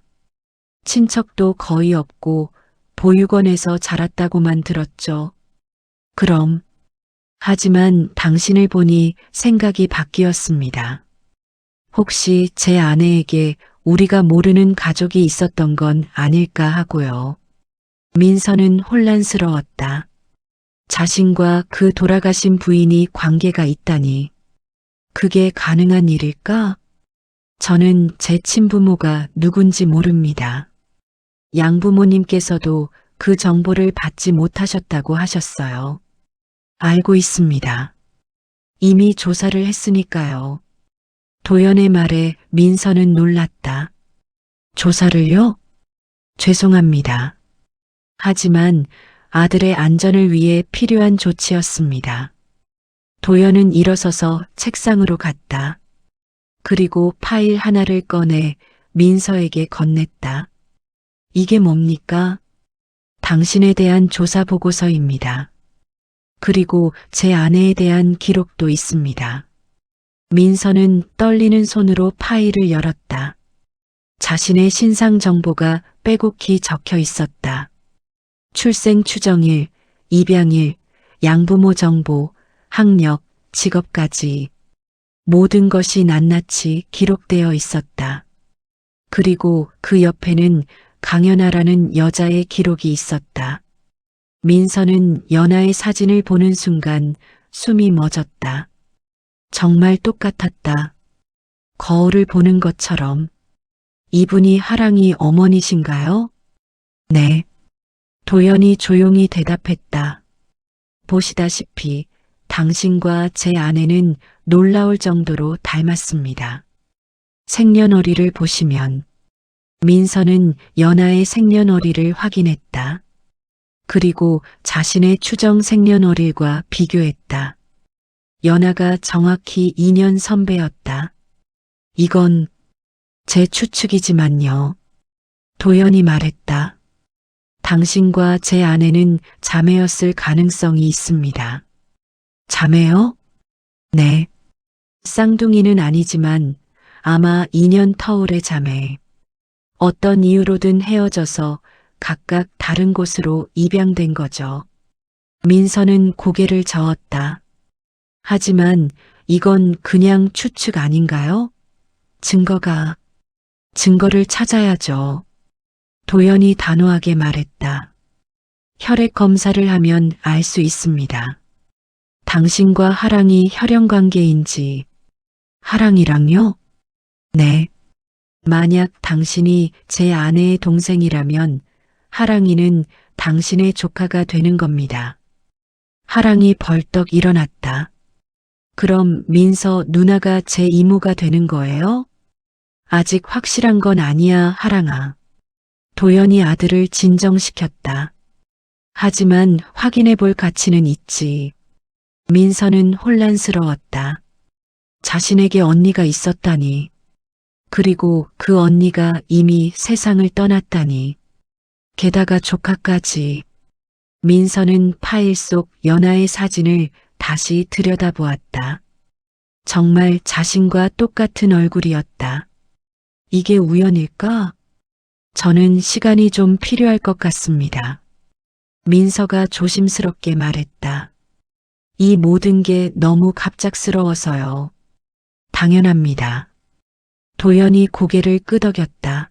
친척도 거의 없고 보육원에서 자랐다고만 들었죠. 그럼. 하지만 당신을 보니 생각이 바뀌었습니다. 혹시 제 아내에게 우리가 모르는 가족이 있었던 건 아닐까 하고요. 민서는 혼란스러웠다. 자신과 그 돌아가신 부인이 관계가 있다니. 그게 가능한 일일까? 저는 제 친부모가 누군지 모릅니다. 양부모님께서도 그 정보를 받지 못하셨다고 하셨어요. 알고 있습니다. 이미 조사를 했으니까요. 도연의 말에 민서는 놀랐다. 조사를요? 죄송합니다. 하지만 아들의 안전을 위해 필요한 조치였습니다. 도연은 일어서서 책상으로 갔다. 그리고 파일 하나를 꺼내 민서에게 건넸다. 이게 뭡니까? 당신에 대한 조사 보고서입니다. 그리고 제 아내에 대한 기록도 있습니다. 민서는 떨리는 손으로 파일을 열었다. 자신의 신상 정보가 빼곡히 적혀 있었다. 출생 추정일, 입양일, 양부모 정보, 학력, 직업까지 모든 것이 낱낱이 기록되어 있었다. 그리고 그 옆에는 강연아라는 여자의 기록이 있었다. 민서는 연하의 사진을 보는 순간 숨이 멎었다. 정말 똑같았다. 거울을 보는 것처럼. 이분이 하랑이 어머니신가요? 네. 도연이 조용히 대답했다. 보시다시피 당신과 제 아내는 놀라울 정도로 닮았습니다. 생년월일을 보시면 민서는 연하의 생년월일을 확인했다. 그리고 자신의 추정 생년월일과 비교했다. 연하가 정확히 2년 선배였다. 이건 제 추측이지만요. 도연이 말했다. 당신과 제 아내는 자매였을 가능성이 있습니다. 자매요? 네. 쌍둥이는 아니지만 아마 2년 터울의 자매. 어떤 이유로든 헤어져서 각각 다른 곳으로 입양된 거죠. 민서는 고개를 저었다. 하지만 이건 그냥 추측 아닌가요? 증거를 찾아야죠. 도연이 단호하게 말했다. 혈액 검사를 하면 알 수 있습니다. 당신과 하랑이 혈연 관계인지. 하랑이랑요? 네. 만약 당신이 제 아내의 동생이라면 하랑이는 당신의 조카가 되는 겁니다. 하랑이 벌떡 일어났다. 그럼 민서 누나가 제 이모가 되는 거예요? 아직 확실한 건 아니야, 하랑아. 도연이 아들을 진정시켰다. 하지만 확인해 볼 가치는 있지. 민서는 혼란스러웠다. 자신에게 언니가 있었다니. 그리고 그 언니가 이미 세상을 떠났다니. 게다가 조카까지. 민서는 파일 속 연하의 사진을 다시 들여다보았다. 정말 자신과 똑같은 얼굴이었다. 이게 우연일까? 저는 시간이 좀 필요할 것 같습니다. 민서가 조심스럽게 말했다. 이 모든 게 너무 갑작스러워서요. 당연합니다. 도연이 고개를 끄덕였다.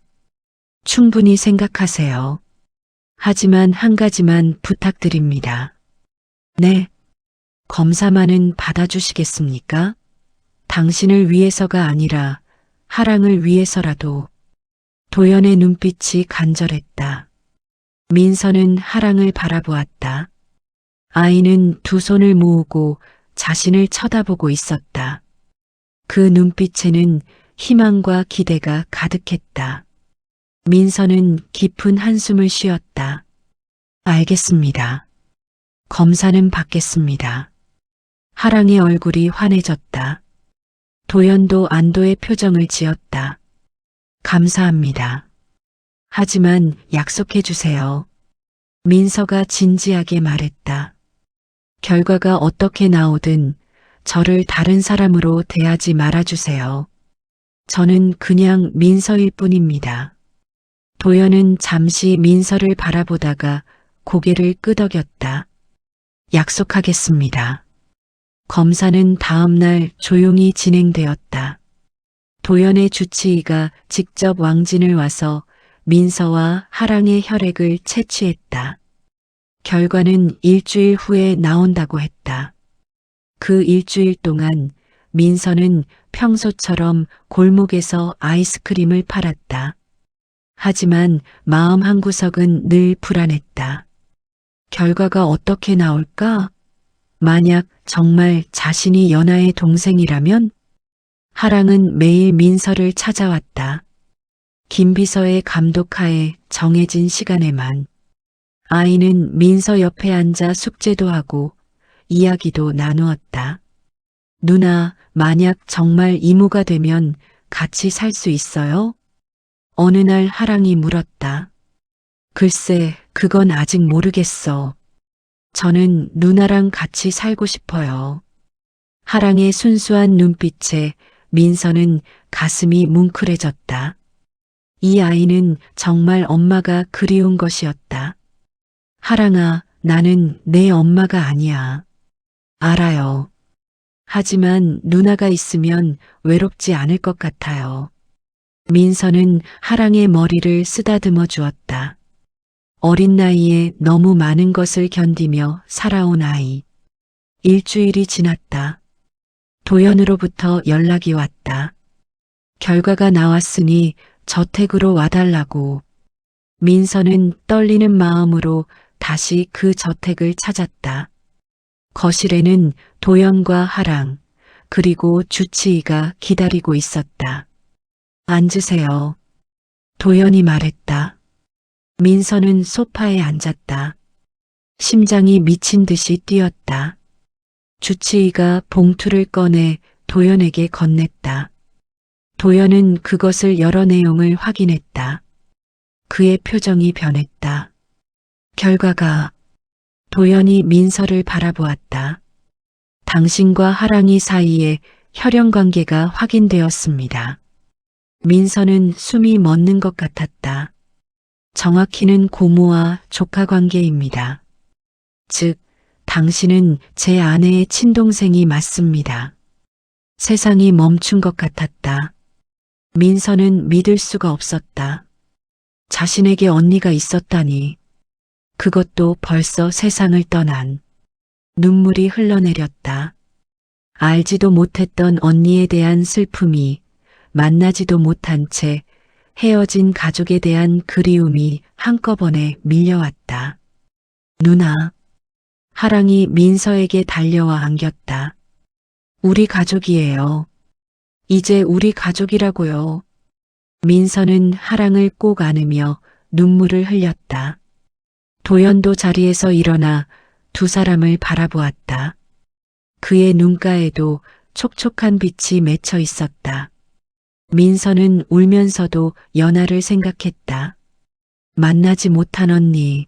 충분히 생각하세요. 하지만 한 가지만 부탁드립니다. 네. 검사만은 받아주시겠습니까? 당신을 위해서가 아니라 하랑을 위해서라도. 도연의 눈빛이 간절했다. 민서는 하랑을 바라보았다. 아이는 두 손을 모으고 자신을 쳐다보고 있었다. 그 눈빛에는 희망과 기대가 가득했다. 민서는 깊은 한숨을 쉬었다. 알겠습니다. 검사는 받겠습니다. 하랑의 얼굴이 환해졌다. 도연도 안도의 표정을 지었다. 감사합니다. 하지만 약속해 주세요. 민서가 진지하게 말했다. 결과가 어떻게 나오든 저를 다른 사람으로 대하지 말아주세요. 저는 그냥 민서일 뿐입니다. 도연은 잠시 민서를 바라보다가 고개를 끄덕였다. 약속하겠습니다. 검사는 다음 날 조용히 진행되었다. 도연의 주치의가 직접 왕진을 와서 민서와 하랑의 혈액을 채취했다. 결과는 일주일 후에 나온다고 했다. 그 일주일 동안 민서는 평소처럼 골목에서 아이스크림을 팔았다. 하지만 마음 한구석은 늘 불안했다. 결과가 어떻게 나올까? 만약 정말 자신이 연하의 동생이라면? 하랑은 매일 민서를 찾아왔다. 김비서의 감독하에 정해진 시간에만. 아이는 민서 옆에 앉아 숙제도 하고 이야기도 나누었다. 누나, 만약 정말 이모가 되면 같이 살 수 있어요? 어느 날 하랑이 물었다. 글쎄, 그건 아직 모르겠어. 저는 누나랑 같이 살고 싶어요. 하랑의 순수한 눈빛에 민서는 가슴이 뭉클해졌다. 이 아이는 정말 엄마가 그리운 것이었다. 하랑아, 나는 내 엄마가 아니야. 알아요. 하지만 누나가 있으면 외롭지 않을 것 같아요. 민서는 하랑의 머리를 쓰다듬어 주었다. 어린 나이에 너무 많은 것을 견디며 살아온 아이. 일주일이 지났다. 도연으로부터 연락이 왔다. 결과가 나왔으니 저택으로 와달라고. 민서는 떨리는 마음으로 다시 그 저택을 찾았다. 거실에는 도연과 하랑, 그리고 주치의가 기다리고 있었다. 앉으세요. 도연이 말했다. 민서는 소파에 앉았다. 심장이 미친 듯이 뛰었다. 주치의가 봉투를 꺼내 도연에게 건넸다. 도연은 그것을 여러 내용을 확인했다. 그의 표정이 변했다. 결과가. 도연이 민서를 바라보았다. 당신과 하랑이 사이에 혈연 관계가 확인되었습니다. 민서는 숨이 멎는 것 같았다. 정확히는 고모와 조카 관계입니다. 즉, 당신은 제 아내의 친동생이 맞습니다. 세상이 멈춘 것 같았다. 민서는 믿을 수가 없었다. 자신에게 언니가 있었다니. 그것도 벌써 세상을 떠난. 눈물이 흘러내렸다. 알지도 못했던 언니에 대한 슬픔이, 만나지도 못한 채 헤어진 가족에 대한 그리움이 한꺼번에 밀려왔다. 누나. 하랑이 민서에게 달려와 안겼다. 우리 가족이에요. 이제 우리 가족이라고요. 민서는 하랑을 꼭 안으며 눈물을 흘렸다. 도연도 자리에서 일어나 두 사람을 바라보았다. 그의 눈가에도 촉촉한 빛이 맺혀 있었다. 민서는 울면서도 연하를 생각했다. 만나지 못한 언니.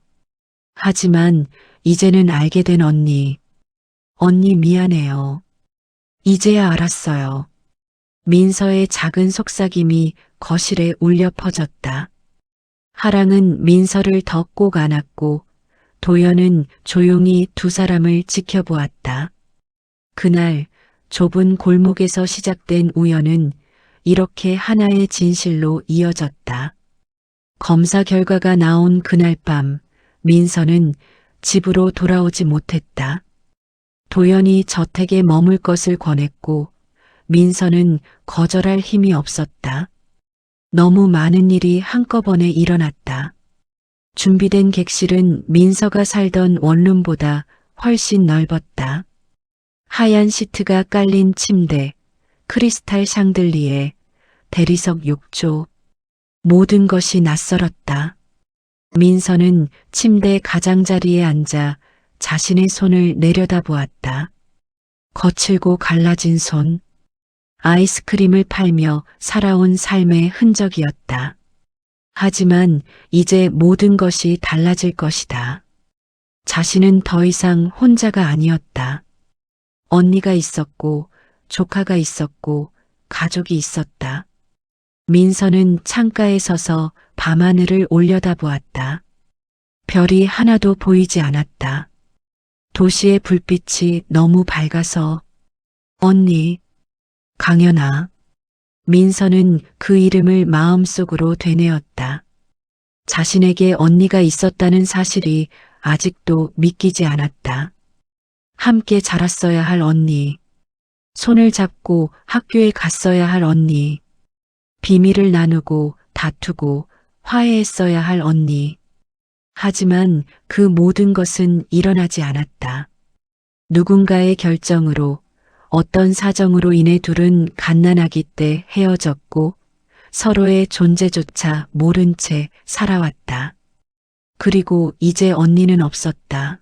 하지만 이제는 알게 된 언니. 언니 미안해요. 이제야 알았어요. 민서의 작은 속삭임이 거실에 울려 퍼졌다. 하랑은 민서를 더 꼭 안았고 도연은 조용히 두 사람을 지켜보았다. 그날 좁은 골목에서 시작된 우연은 이렇게 하나의 진실로 이어졌다. 검사 결과가 나온 그날 밤 민서는 집으로 돌아오지 못했다. 도연이 저택에 머물 것을 권했고 민서는 거절할 힘이 없었다. 너무 많은 일이 한꺼번에 일어났다. 준비된 객실은 민서가 살던 원룸보다 훨씬 넓었다. 하얀 시트가 깔린 침대, 크리스탈 샹들리에, 대리석 욕조, 모든 것이 낯설었다. 민서는 침대 가장자리에 앉아 자신의 손을 내려다보았다. 거칠고 갈라진 손, 아이스크림을 팔며 살아온 삶의 흔적이었다. 하지만 이제 모든 것이 달라질 것이다. 자신은 더 이상 혼자가 아니었다. 언니가 있었고, 조카가 있었고, 가족이 있었다. 민서는 창가에 서서 밤하늘을 올려다보았다. 별이 하나도 보이지 않았다. 도시의 불빛이 너무 밝아서. 언니, 강연아. 민서는 그 이름을 마음속으로 되뇌었다. 자신에게 언니가 있었다는 사실이 아직도 믿기지 않았다. 함께 자랐어야 할 언니. 손을 잡고 학교에 갔어야 할 언니. 비밀을 나누고 다투고 화해했어야 할 언니. 하지만 그 모든 것은 일어나지 않았다. 누군가의 결정으로, 어떤 사정으로 인해 둘은 갓난아기 때 헤어졌고 서로의 존재조차 모른 채 살아왔다. 그리고 이제 언니는 없었다.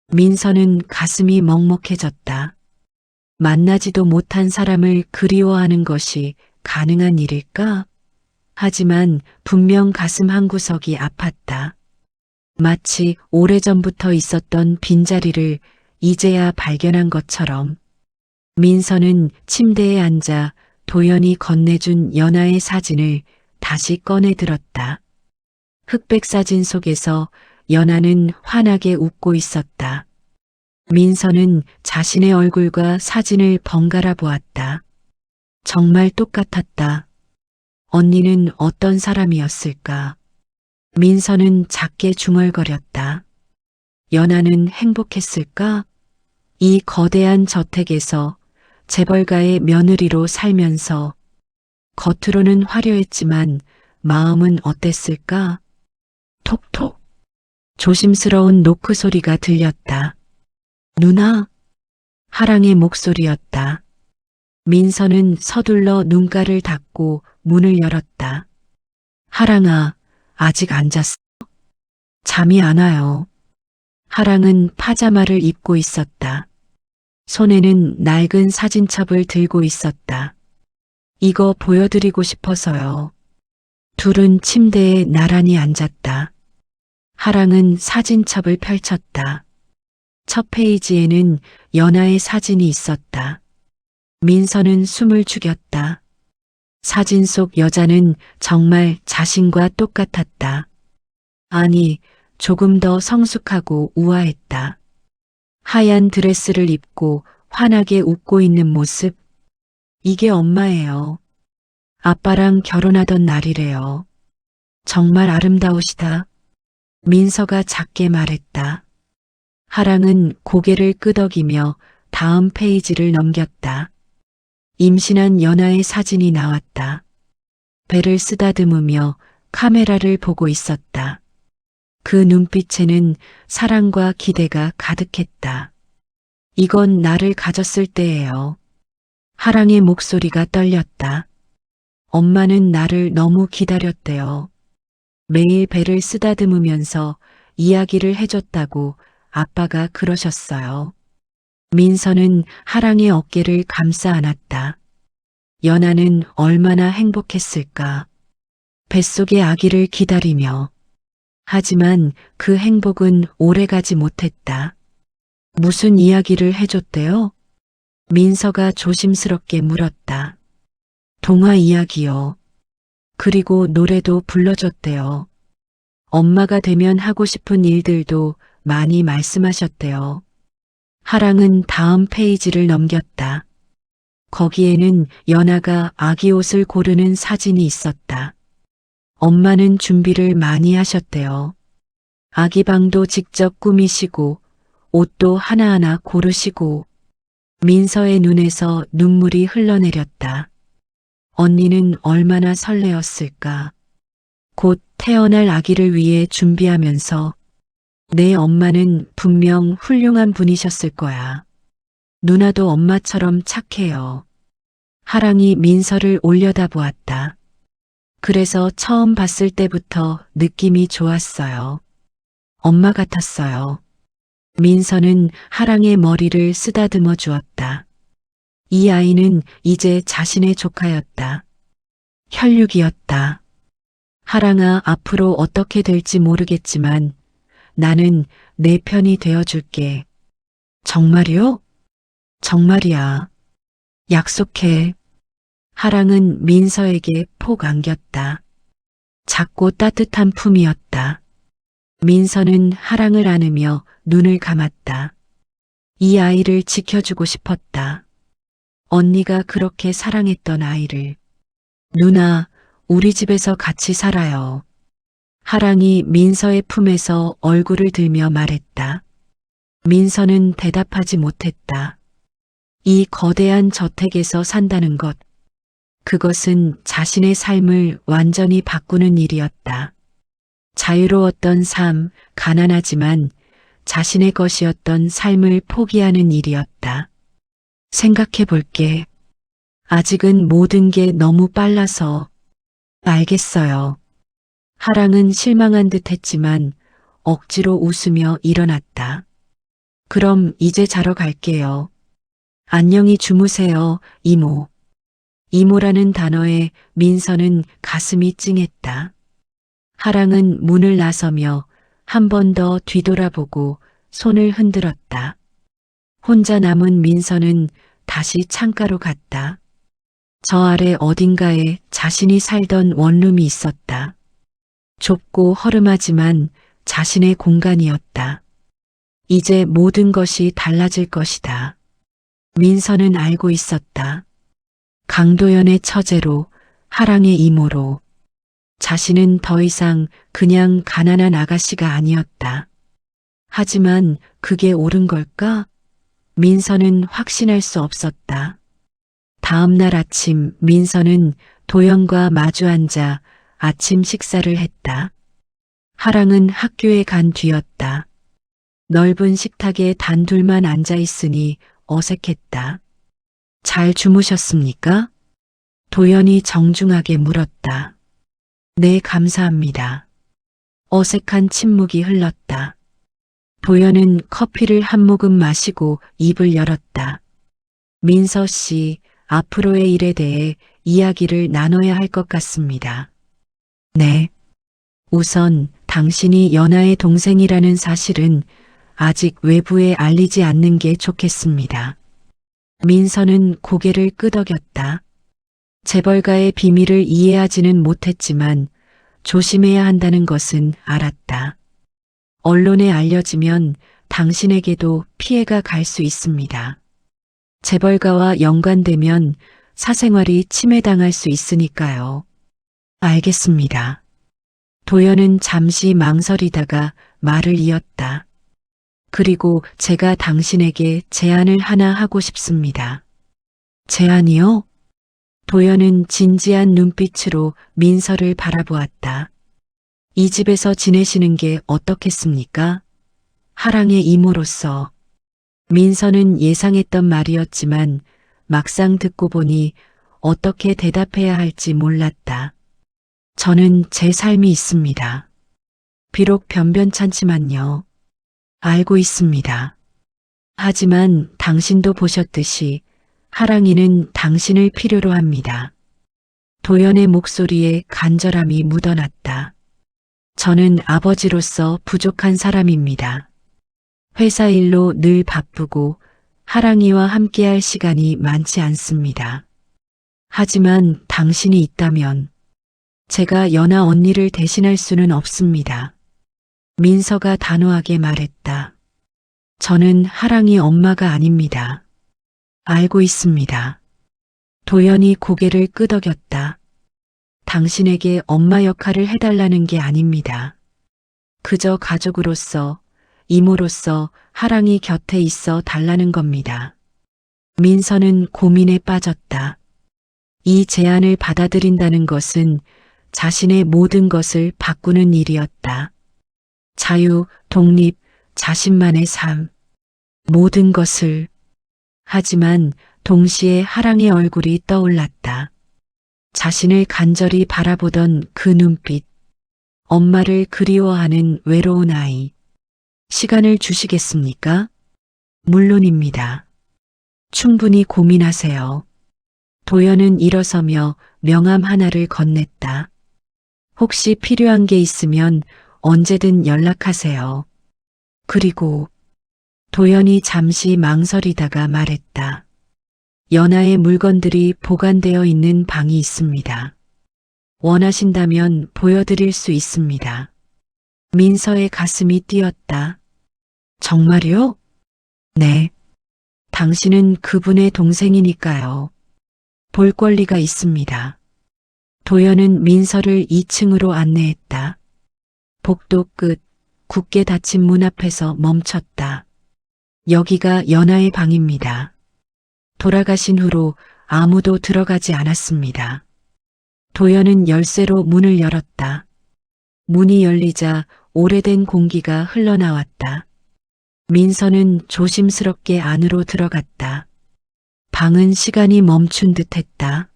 민서는 가슴이 먹먹해졌다. 만나지도 못한 사람을 그리워하는 것이 가능한 일일까? 하지만 분명 가슴 한구석이 아팠다. 마치 오래전부터 있었던 빈자리를 이제야 발견한 것처럼. 민서는 침대에 앉아 도연이 건네준 연하의 사진을 다시 꺼내 들었다. 흑백 사진 속에서 연하는 환하게 웃고 있었다. 민서는 자신의 얼굴과 사진을 번갈아 보았다. 정말 똑같았다. 언니는 어떤 사람이었을까? 민서는 작게 중얼거렸다. 연하는 행복했을까? 이 거대한 저택에서 재벌가의 며느리로 살면서 겉으로는 화려했지만 마음은 어땠을까? 톡톡. 조심스러운 노크 소리가 들렸다. 누나? 하랑의 목소리였다. 민서는 서둘러 눈가를 닫고 문을 열었다. 하랑아, 아직 안 잤어? 잠이 안 와요. 하랑은 파자마를 입고 있었다. 손에는 낡은 사진첩을 들고 있었다. 이거 보여드리고 싶어서요. 둘은 침대에 나란히 앉았다. 하랑은 사진첩을 펼쳤다. 첫 페이지에는 연하의 사진이 있었다. 민서는 숨을 죽였다. 사진 속 여자는 정말 자신과 똑같았다. 아니, 조금 더 성숙하고 우아했다. 하얀 드레스를 입고 환하게 웃고 있는 모습. 이게 엄마예요. 아빠랑 결혼하던 날이래요. 정말 아름다우시다. 민서가 작게 말했다. 하랑은 고개를 끄덕이며 다음 페이지를 넘겼다. 임신한 연하의 사진이 나왔다. 배를 쓰다듬으며 카메라를 보고 있었다. 그 눈빛에는 사랑과 기대가 가득했다. 이건 나를 가졌을 때예요. 하랑의 목소리가 떨렸다. 엄마는 나를 너무 기다렸대요. 매일 배를 쓰다듬으면서 이야기를 해줬다고 아빠가 그러셨어요. 민서는 하랑의 어깨를 감싸 안았다. 연하는 얼마나 행복했을까. 뱃속의 아기를 기다리며. 하지만 그 행복은 오래가지 못했다. 무슨 이야기를 해줬대요? 민서가 조심스럽게 물었다. 동화 이야기요. 그리고 노래도 불러줬대요. 엄마가 되면 하고 싶은 일들도 많이 말씀하셨대요. 하랑은 다음 페이지를 넘겼다. 거기에는 연하가 아기 옷을 고르는 사진이 있었다. 엄마는 준비를 많이 하셨대요. 아기 방도 직접 꾸미시고 옷도 하나하나 고르시고. 민서의 눈에서 눈물이 흘러내렸다. 언니는 얼마나 설레었을까. 곧 태어날 아기를 위해 준비하면서 내 엄마는 분명 훌륭한 분이셨을 거야. 누나도 엄마처럼 착해요. 하랑이 민서를 올려다보았다. 그래서 처음 봤을 때부터 느낌이 좋았어요. 엄마 같았어요. 민서는 하랑의 머리를 쓰다듬어 주었다. 이 아이는 이제 자신의 조카였다. 혈육이었다. 하랑아, 앞으로 어떻게 될지 모르겠지만 나는 내 편이 되어줄게. 정말이요? 정말이야. 약속해. 하랑은 민서에게 폭 안겼다. 작고 따뜻한 품이었다. 민서는 하랑을 안으며 눈을 감았다. 이 아이를 지켜주고 싶었다. 언니가 그렇게 사랑했던 아이를. 누나, 우리 집에서 같이 살아요. 하랑이 민서의 품에서 얼굴을 들며 말했다. 민서는 대답하지 못했다. 이 거대한 저택에서 산다는 것, 그것은 자신의 삶을 완전히 바꾸는 일이었다. 자유로웠던 삶, 가난하지만 자신의 것이었던 삶을 포기하는 일이었다. 생각해 볼게. 아직은 모든 게 너무 빨라서. 알겠어요. 하랑은 실망한 듯 했지만 억지로 웃으며 일어났다. 그럼 이제 자러 갈게요. 안녕히 주무세요, 이모. 이모라는 단어에 민서는 가슴이 찡했다. 하랑은 문을 나서며 한 번 더 뒤돌아보고 손을 흔들었다. 혼자 남은 민서는 다시 창가로 갔다. 저 아래 어딘가에 자신이 살던 원룸이 있었다. 좁고 허름하지만 자신의 공간이었다. 이제 모든 것이 달라질 것이다. 민서는 알고 있었다. 강도연의 처제로, 하랑의 이모로. 자신은 더 이상 그냥 가난한 아가씨가 아니었다. 하지만 그게 옳은 걸까? 민서는 확신할 수 없었다. 다음 날 아침 민서는 도연과 마주 앉아 아침 식사를 했다. 하랑은 학교에 간 뒤였다. 넓은 식탁에 단둘만 앉아 있으니 어색했다. 잘 주무셨습니까? 도연이 정중하게 물었다. 네, 감사합니다. 어색한 침묵이 흘렀다. 도연은 커피를 한 모금 마시고 입을 열었다. 민서 씨, 앞으로의 일에 대해 이야기를 나눠야 할 것 같습니다. 네. 우선 당신이 연하의 동생이라는 사실은 아직 외부에 알리지 않는 게 좋겠습니다. 민서는 고개를 끄덕였다. 재벌가의 비밀을 이해하지는 못했지만 조심해야 한다는 것은 알았다. 언론에 알려지면 당신에게도 피해가 갈 수 있습니다. 재벌가와 연관되면 사생활이 침해당할 수 있으니까요. 알겠습니다. 도연은 잠시 망설이다가 말을 이었다. 그리고 제가 당신에게 제안을 하나 하고 싶습니다. 제안이요? 도연은 진지한 눈빛으로 민서를 바라보았다. 이 집에서 지내시는 게 어떻겠습니까? 하랑의 이모로서. 민서는 예상했던 말이었지만 막상 듣고 보니 어떻게 대답해야 할지 몰랐다. 저는 제 삶이 있습니다. 비록 변변찮지만요. 알고 있습니다. 하지만 당신도 보셨듯이 하랑이는 당신을 필요로 합니다. 도연의 목소리에 간절함이 묻어났다. 저는 아버지로서 부족한 사람입니다. 회사 일로 늘 바쁘고 하랑이와 함께할 시간이 많지 않습니다. 하지만 당신이 있다면 제가 연하 언니를 대신할 수는 없습니다. 민서가 단호하게 말했다. 저는 하랑이 엄마가 아닙니다. 알고 있습니다. 도연이 고개를 끄덕였다. 당신에게 엄마 역할을 해달라는 게 아닙니다. 그저 가족으로서, 이모로서 하랑이 곁에 있어 달라는 겁니다. 민서는 고민에 빠졌다. 이 제안을 받아들인다는 것은 자신의 모든 것을 바꾸는 일이었다. 자유, 독립, 자신만의 삶, 모든 것을. 하지만 동시에 하랑의 얼굴이 떠올랐다. 자신을 간절히 바라보던 그 눈빛, 엄마를 그리워하는 외로운 아이. 시간을 주시겠습니까? 물론입니다. 충분히 고민하세요. 도연은 일어서며 명함 하나를 건넸다. 혹시 필요한 게 있으면 언제든 연락하세요. 그리고 도연이 잠시 망설이다가 말했다. 연하의 물건들이 보관되어 있는 방이 있습니다. 원하신다면 보여드릴 수 있습니다. 민서의 가슴이 뛰었다. 정말요? 네. 당신은 그분의 동생이니까요. 볼 권리가 있습니다. 도연은 민서를 2층으로 안내했다. 복도 끝, 굳게 닫힌 문 앞에서 멈췄다. 여기가 연하의 방입니다. 돌아가신 후로 아무도 들어가지 않았습니다. 도연은 열쇠로 문을 열었다. 문이 열리자 오래된 공기가 흘러나왔다. 민서는 조심스럽게 안으로 들어갔다. 방은 시간이 멈춘 듯했다.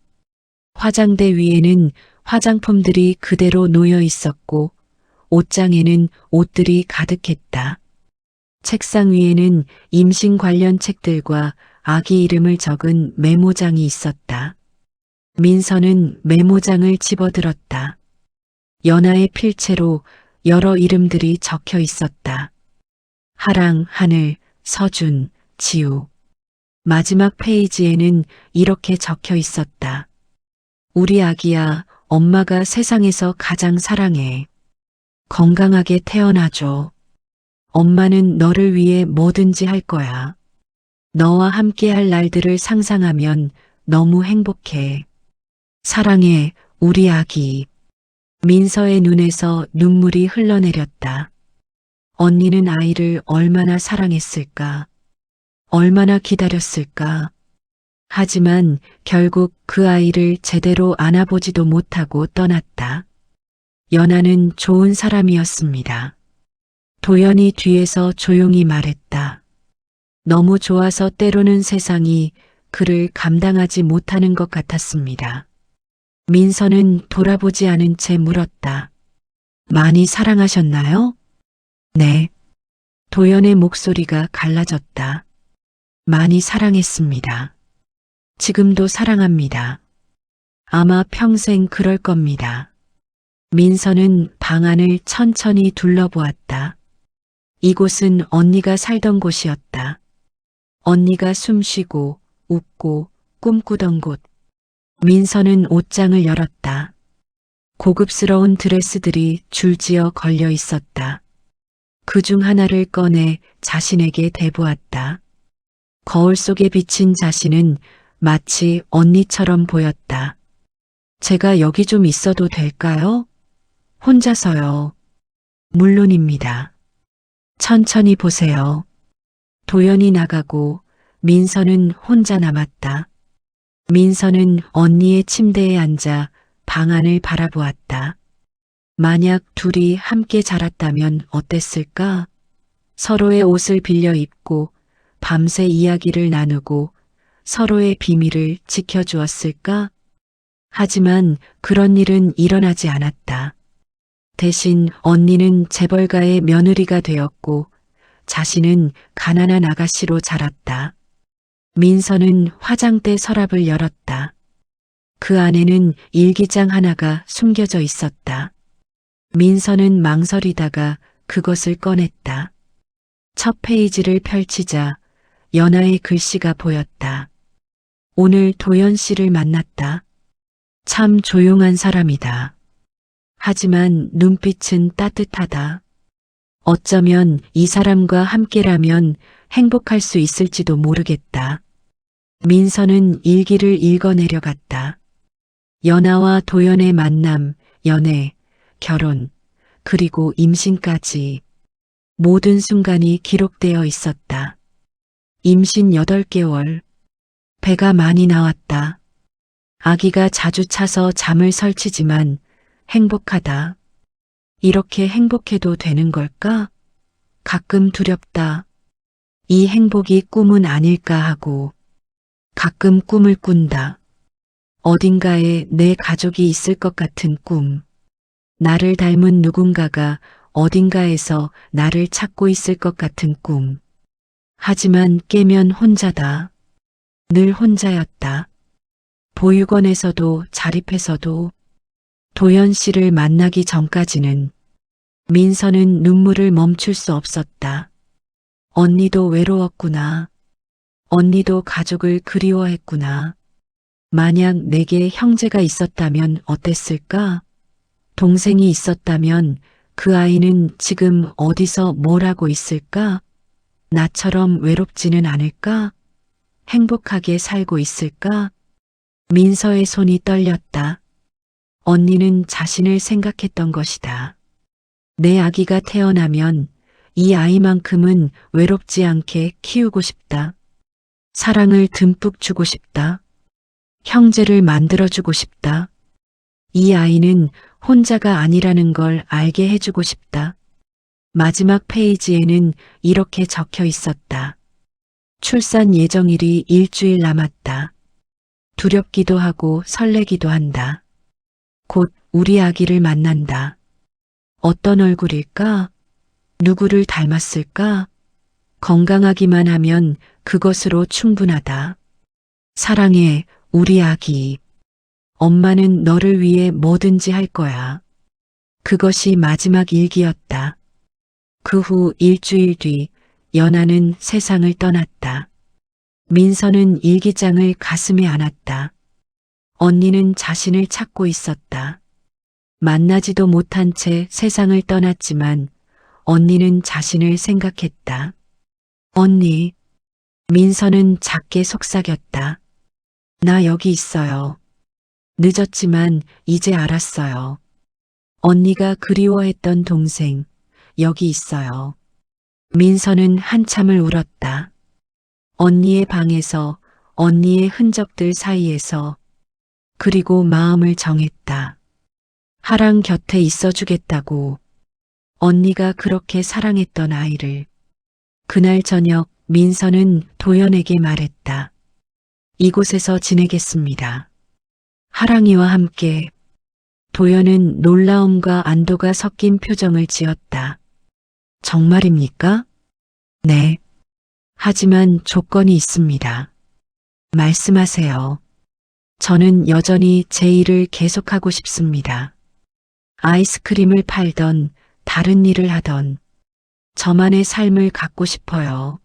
화장대 위에는 화장품들이 그대로 놓여 있었고 옷장에는 옷들이 가득했다. 책상 위에는 임신 관련 책들과 아기 이름을 적은 메모장이 있었다. 민서는 메모장을 집어들었다. 연하의 필체로 여러 이름들이 적혀 있었다. 하랑, 하늘, 서준, 지우. 마지막 페이지에는 이렇게 적혀 있었다. 우리 아기야, 엄마가 세상에서 가장 사랑해. 건강하게 태어나줘. 엄마는 너를 위해 뭐든지 할 거야. 너와 함께할 날들을 상상하면 너무 행복해. 사랑해, 우리 아기. 민서의 눈에서 눈물이 흘러내렸다. 언니는 아이를 얼마나 사랑했을까? 얼마나 기다렸을까? 하지만 결국 그 아이를 제대로 안아보지도 못하고 떠났다. 연하는 좋은 사람이었습니다. 도연이 뒤에서 조용히 말했다. 너무 좋아서 때로는 세상이 그를 감당하지 못하는 것 같았습니다. 민서는 돌아보지 않은 채 물었다. 많이 사랑하셨나요? 네. 도연의 목소리가 갈라졌다. 많이 사랑했습니다. 지금도 사랑합니다. 아마 평생 그럴 겁니다. 민서는 방 안을 천천히 둘러보았다. 이곳은 언니가 살던 곳이었다. 언니가 숨쉬고 웃고 꿈꾸던 곳. 민서는 옷장을 열었다. 고급스러운 드레스들이 줄지어 걸려 있었다. 그중 하나를 꺼내 자신에게 대보았다. 거울 속에 비친 자신은 마치 언니처럼 보였다. 제가 여기 좀 있어도 될까요? 혼자서요. 물론입니다. 천천히 보세요. 도연이 나가고 민서는 혼자 남았다. 민서는 언니의 침대에 앉아 방 안을 바라보았다. 만약 둘이 함께 자랐다면 어땠을까? 서로의 옷을 빌려 입고 밤새 이야기를 나누고 서로의 비밀을 지켜주었을까? 하지만 그런 일은 일어나지 않았다. 대신 언니는 재벌가의 며느리가 되었고 자신은 가난한 아가씨로 자랐다. 민서는 화장대 서랍을 열었다. 그 안에는 일기장 하나가 숨겨져 있었다. 민서는 망설이다가 그것을 꺼냈다. 첫 페이지를 펼치자 연하의 글씨가 보였다. 오늘 도연 씨를 만났다. 참 조용한 사람이다. 하지만 눈빛은 따뜻하다. 어쩌면 이 사람과 함께라면 행복할 수 있을지도 모르겠다. 민서는 일기를 읽어내려갔다. 연하와 도연의 만남, 연애, 결혼, 그리고 임신까지 모든 순간이 기록되어 있었다. 임신 8개월, 배가 많이 나왔다. 아기가 자주 차서 잠을 설치지만 행복하다. 이렇게 행복해도 되는 걸까? 가끔 두렵다. 이 행복이 꿈은 아닐까 하고 가끔 꿈을 꾼다. 어딘가에 내 가족이 있을 것 같은 꿈. 나를 닮은 누군가가 어딘가에서 나를 찾고 있을 것 같은 꿈. 하지만 깨면 혼자다. 늘 혼자였다. 보육원에서도 자립해서도 도연 씨를 만나기 전까지는 민서는 눈물을 멈출 수 없었다. 언니도 외로웠구나. 언니도 가족을 그리워했구나. 만약 내게 형제가 있었다면 어땠을까? 동생이 있었다면 그 아이는 지금 어디서 뭘 하고 있을까? 나처럼 외롭지는 않을까? 행복하게 살고 있을까? 민서의 손이 떨렸다. 언니는 자신을 생각했던 것이다. 내 아기가 태어나면 이 아이만큼은 외롭지 않게 키우고 싶다. 사랑을 듬뿍 주고 싶다. 형제를 만들어주고 싶다. 이 아이는 혼자가 아니라는 걸 알게 해주고 싶다. 마지막 페이지에는 이렇게 적혀 있었다. 출산 예정일이 일주일 남았다. 두렵기도 하고 설레기도 한다. 곧 우리 아기를 만난다. 어떤 얼굴일까? 누구를 닮았을까? 건강하기만 하면 그것으로 충분하다. 사랑해, 우리 아기. 엄마는 너를 위해 뭐든지 할 거야. 그것이 마지막 일기였다. 그 후 일주일 뒤 연아는 세상을 떠났다. 민서는 일기장을 가슴에 안았다. 언니는 자신을 찾고 있었다. 만나지도 못한 채 세상을 떠났지만 언니는 자신을 생각했다. 언니, 민서는 작게 속삭였다. 나 여기 있어요. 늦었지만 이제 알았어요. 언니가 그리워했던 동생, 여기 있어요. 민서는 한참을 울었다. 언니의 방에서, 언니의 흔적들 사이에서, 그리고 마음을 정했다. 하랑 곁에 있어주겠다고. 언니가 그렇게 사랑했던 아이를. 그날 저녁 민서는 도연에게 말했다. 이곳에서 지내겠습니다. 하랑이와 함께. 도연은 놀라움과 안도가 섞인 표정을 지었다. 정말입니까? 네. 하지만 조건이 있습니다. 말씀하세요. 저는 여전히 제 일을 계속하고 싶습니다. 아이스크림을 팔던, 다른 일을 하던, 저만의 삶을 갖고 싶어요.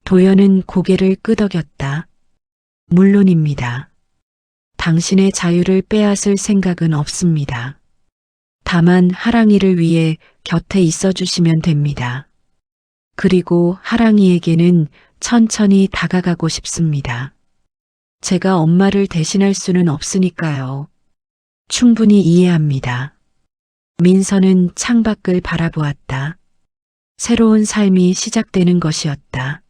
도연은 고개를 끄덕였다. 물론입니다. 당신의 자유를 빼앗을 생각은 없습니다. 다만 하랑이를 위해 곁에 있어 주시면 됩니다. 그리고 하랑이에게는 천천히 다가가고 싶습니다. 제가 엄마를 대신할 수는 없으니까요. 충분히 이해합니다. 민서는 창밖을 바라보았다. 새로운 삶이 시작되는 것이었다.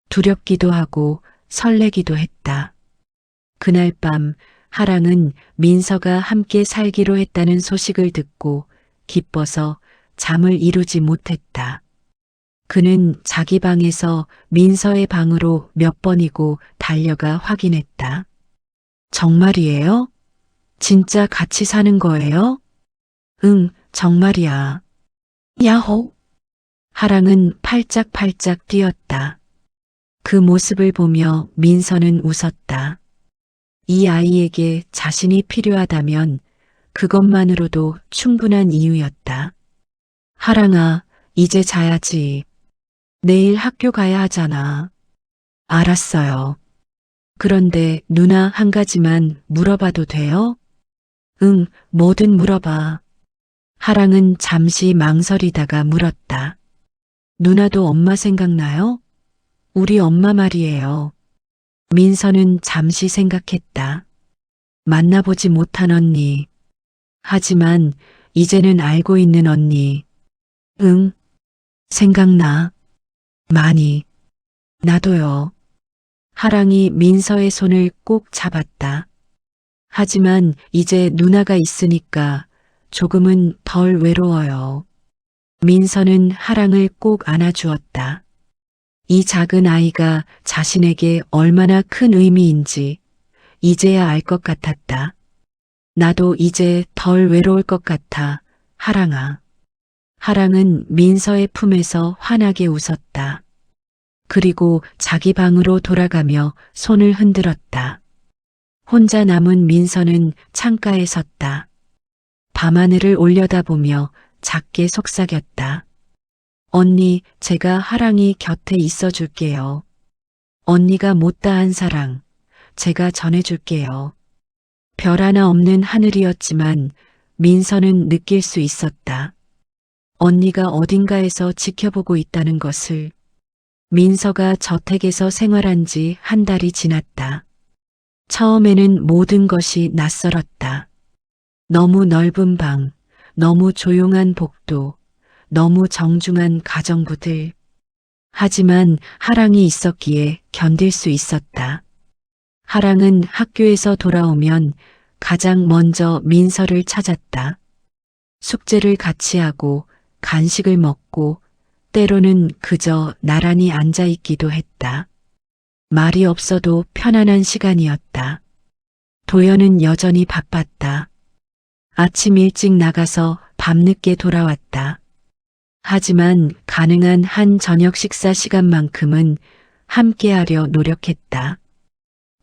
두렵기도 하고 설레기도 했다. 그날 밤 하랑은 민서가 함께 살기로 했다는 소식을 듣고 기뻐서 잠을 이루지 못했다. 그는 자기 방에서 민서의 방으로 몇 번이고 달려가 확인했다. 정말이에요? 진짜 같이 사는 거예요? 응, 정말이야. 야호! 하랑은 팔짝팔짝 뛰었다. 그 모습을 보며 민서는 웃었다. 이 아이에게 자신이 필요하다면 그것만으로도 충분한 이유였다. 하랑아, 이제 자야지. 내일 학교 가야 하잖아. 알았어요. 그런데 누나 한 가지만 물어봐도 돼요? 응, 뭐든 물어봐. 하랑은 잠시 망설이다가 물었다. 누나도 엄마 생각나요? 우리 엄마 말이에요. 민서는 잠시 생각했다. 만나보지 못한 언니. 하지만 이제는 알고 있는 언니. 응, 생각나. 많이. 나도요. 하랑이 민서의 손을 꼭 잡았다. 하지만 이제 누나가 있으니까 조금은 덜 외로워요. 민서는 하랑을 꼭 안아주었다. 이 작은 아이가 자신에게 얼마나 큰 의미인지 이제야 알 것 같았다. 나도 이제 덜 외로울 것 같아, 하랑아. 하랑은 민서의 품에서 환하게 웃었다. 그리고 자기 방으로 돌아가며 손을 흔들었다. 혼자 남은 민서는 창가에 섰다. 밤하늘을 올려다보며 작게 속삭였다. 언니, 제가 하랑이 곁에 있어 줄게요. 언니가 못다한 사랑, 제가 전해줄게요. 별 하나 없는 하늘이었지만 민서는 느낄 수 있었다. 언니가 어딘가에서 지켜보고 있다는 것을. 민서가 저택에서 생활한 지 한 달이 지났다. 처음에는 모든 것이 낯설었다. 너무 넓은 방, 너무 조용한 복도, 너무 정중한 가정부들. 하지만 하랑이 있었기에 견딜 수 있었다. 하랑은 학교에서 돌아오면 가장 먼저 민서를 찾았다. 숙제를 같이 하고 간식을 먹고 때로는 그저 나란히 앉아 있기도 했다. 말이 없어도 편안한 시간이었다. 도연은 여전히 바빴다. 아침 일찍 나가서 밤늦게 돌아왔다. 하지만 가능한 한 저녁 식사 시간만큼은 함께하려 노력했다.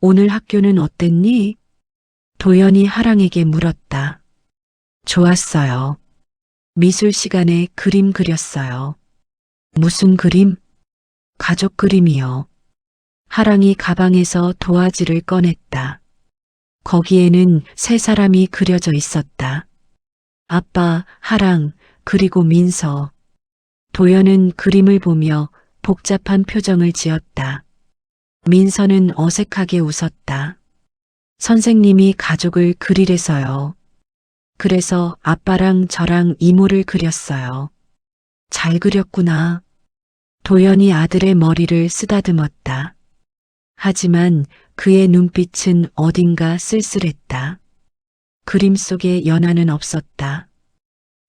오늘 학교는 어땠니? 도연이 하랑에게 물었다. 좋았어요. 미술 시간에 그림 그렸어요. 무슨 그림? 가족 그림이요. 하랑이 가방에서 도화지를 꺼냈다. 거기에는 세 사람이 그려져 있었다. 아빠, 하랑, 그리고 민서. 도연은 그림을 보며 복잡한 표정을 지었다. 민서는 어색하게 웃었다. 선생님이 가족을 그리래서요. 그래서 아빠랑 저랑 이모를 그렸어요. 잘 그렸구나. 도연이 아들의 머리를 쓰다듬었다. 하지만 그의 눈빛은 어딘가 쓸쓸했다. 그림 속에 연하는 없었다.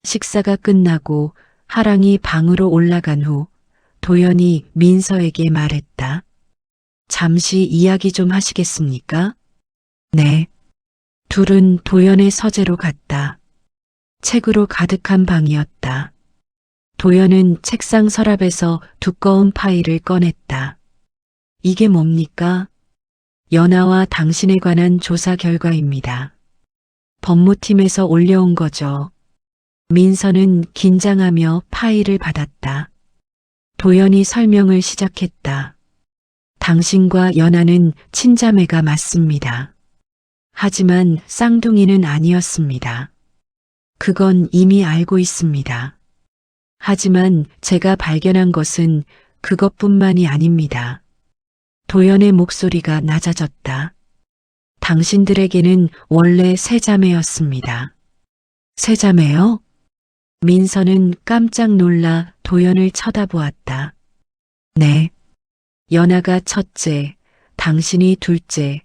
식사가 끝나고 하랑이 방으로 올라간 후 도연이 민서에게 말했다. 잠시 이야기 좀 하시겠습니까? 네. 둘은 도연의 서재로 갔다. 책으로 가득한 방이었다. 도연은 책상 서랍에서 두꺼운 파일을 꺼냈다. 이게 뭡니까? 연하와 당신에 관한 조사 결과입니다. 법무팀에서 올려온 거죠. 민서는 긴장하며 파일을 받았다. 도연이 설명을 시작했다. 당신과 연하는 친자매가 맞습니다. 하지만 쌍둥이는 아니었습니다. 그건 이미 알고 있습니다. 하지만 제가 발견한 것은 그것뿐만이 아닙니다. 도연의 목소리가 낮아졌다. 당신들에게는 원래 세 자매였습니다. 세 자매요? 민서는 깜짝 놀라 도연을 쳐다보았다. 네. 연하가 첫째, 당신이 둘째,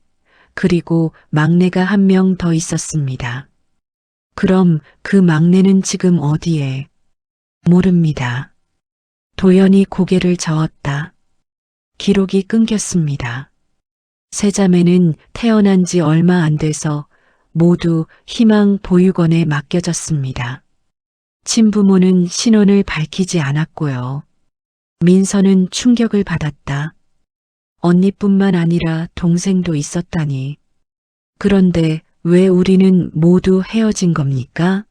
그리고 막내가 한 명 더 있었습니다. 그럼 그 막내는 지금 어디에? 모릅니다. 도연이 고개를 저었다. 기록이 끊겼습니다. 세 자매는 태어난 지 얼마 안 돼서 모두 희망 보육원에 맡겨졌습니다. 친부모는 신원을 밝히지 않았고요. 민서는 충격을 받았다. 언니뿐만 아니라 동생도 있었다니. 그런데 왜 우리는 모두 헤어진 겁니까?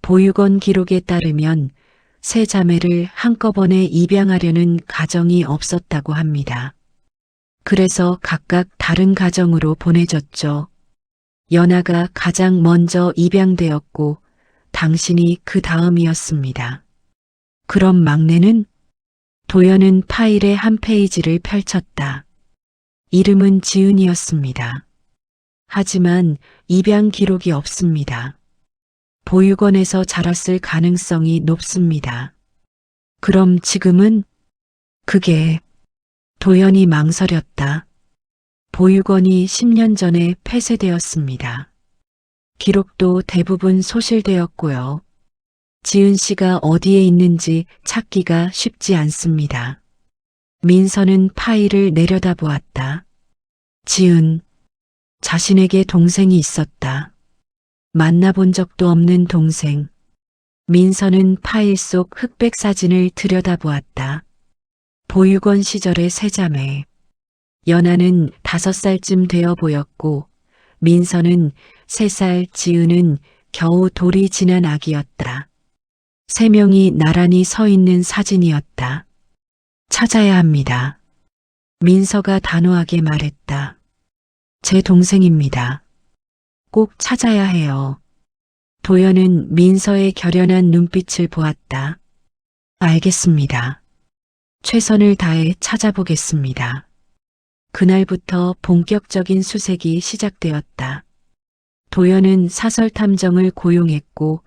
보육원 기록에 따르면 세 자매를 한꺼번에 입양하려는 가정이 없었다고 합니다. 그래서 각각 다른 가정으로 보내졌죠. 연하가 가장 먼저 입양되었고 당신이 그 다음이었습니다. 그럼 막내는? 도연은 파일의 한 페이지를 펼쳤다. 이름은 지은이었습니다. 하지만 입양 기록이 없습니다. 보육원에서 자랐을 가능성이 높습니다. 그럼 지금은? 그게 도연이 망설였다. 보육원이 10년 전에 폐쇄되었습니다. 기록도 대부분 소실되었고요. 지은 씨가 어디에 있는지 찾기가 쉽지 않습니다. 민서는 파일을 내려다보았다. 지은, 자신에게 동생이 있었다. 만나본 적도 없는 동생. 민서는 파일 속 흑백 사진을 들여다보았다. 보육원 시절의 세 자매. 연하는 5살쯤 되어 보였고 민서는 3살, 지은은 겨우 돌이 지난 아기였다. 세 명이 나란히 서 있는 사진이었다. 찾아야 합니다. 민서가 단호하게 말했다. 제 동생입니다. 꼭 찾아야 해요. 도연은 민서의 결연한 눈빛을 보았다. 알겠습니다. 최선을 다해 찾아보겠습니다. 그날부터 본격적인 수색이 시작되었다. 도연은 사설 탐정을 고용했고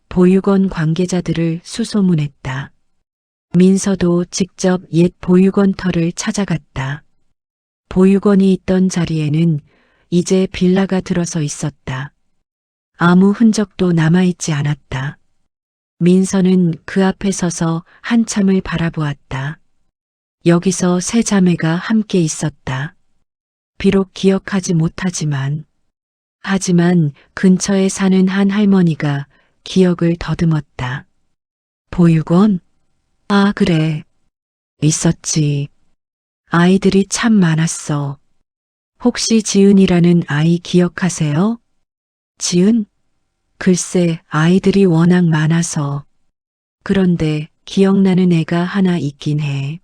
보육원 관계자들을 수소문했다. 민서도 직접 옛 보육원 터를 찾아갔다. 보육원이 있던 자리에는 이제 빌라가 들어서 있었다. 아무 흔적도 남아있지 않았다. 민서는 그 앞에 서서 한참을 바라보았다. 여기서 세 자매가 함께 있었다. 비록 기억하지 못하지만, 하지만 근처에 사는 한 할머니가 기억을 더듬었다. 보육원? 아, 그래. 있었지. 아이들이 참 많았어. 혹시 지은이라는 아이 기억하세요? 지은? 글쎄, 아이들이 워낙 많아서. 그런데 기억나는 애가 하나 있긴 해.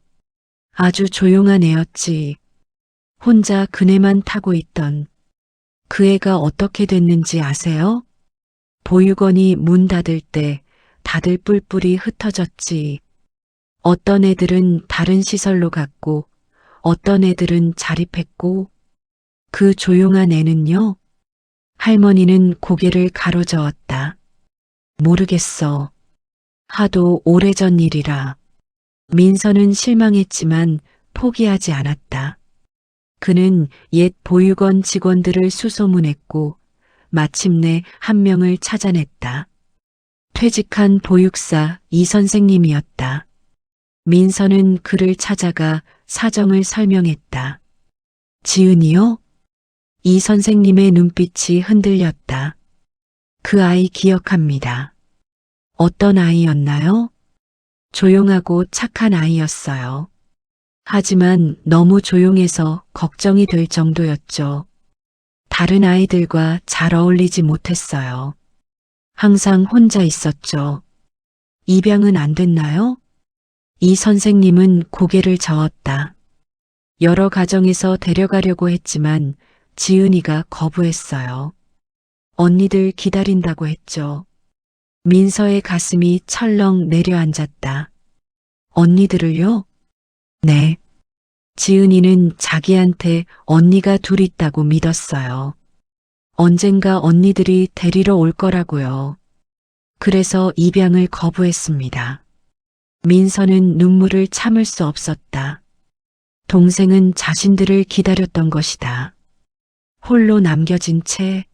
아주 조용한 애였지. 혼자 그네만 타고 있던. 그 애가 어떻게 됐는지 아세요? 보육원이 문 닫을 때 다들 뿔뿔이 흩어졌지. 어떤 애들은 다른 시설로 갔고, 어떤 애들은 자립했고, 그 조용한 애는요? 할머니는 고개를 가로저었다. 모르겠어. 하도 오래전 일이라. 민서는 실망했지만 포기하지 않았다. 그는 옛 보육원 직원들을 수소문했고 마침내 한 명을 찾아냈다. 퇴직한 보육사 이 선생님이었다. 민서는 그를 찾아가 사정을 설명했다. 지은이요? 이 선생님의 눈빛이 흔들렸다. 그 아이 기억합니다. 어떤 아이였나요? 조용하고 착한 아이였어요. 하지만 너무 조용해서 걱정이 될 정도였죠. 다른 아이들과 잘 어울리지 못했어요. 항상 혼자 있었죠. 입양은 안 됐나요? 이 선생님은 고개를 저었다. 여러 가정에서 데려가려고 했지만 지은이가 거부했어요. 언니들 기다린다고 했죠. 민서의 가슴이 철렁 내려앉았다. 언니들을요? 네. 지은이는 자기한테 언니가 둘 있다고 믿었어요. 언젠가 언니들이 데리러 올 거라고요. 그래서 입양을 거부했습니다. 민서는 눈물을 참을 수 없었다. 동생은 자신들을 기다렸던 것이다. 홀로 남겨진 채.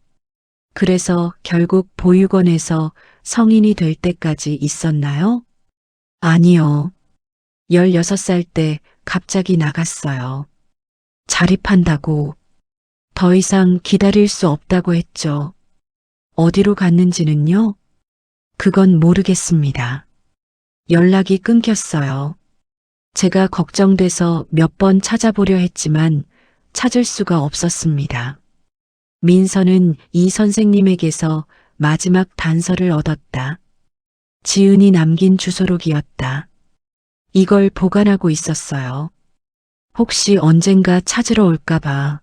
그래서 결국 보육원에서 성인이 될 때까지 있었나요? 아니요. 16살 때 갑자기 나갔어요. 자립한다고. 더 이상 기다릴 수 없다고 했죠. 어디로 갔는지는요? 그건 모르겠습니다. 연락이 끊겼어요. 제가 걱정돼서 몇 번 찾아보려 했지만 찾을 수가 없었습니다. 민서는 이 선생님에게서 마지막 단서를 얻었다. 지은이 남긴 주소록이었다. 이걸 보관하고 있었어요. 혹시 언젠가 찾으러 올까봐.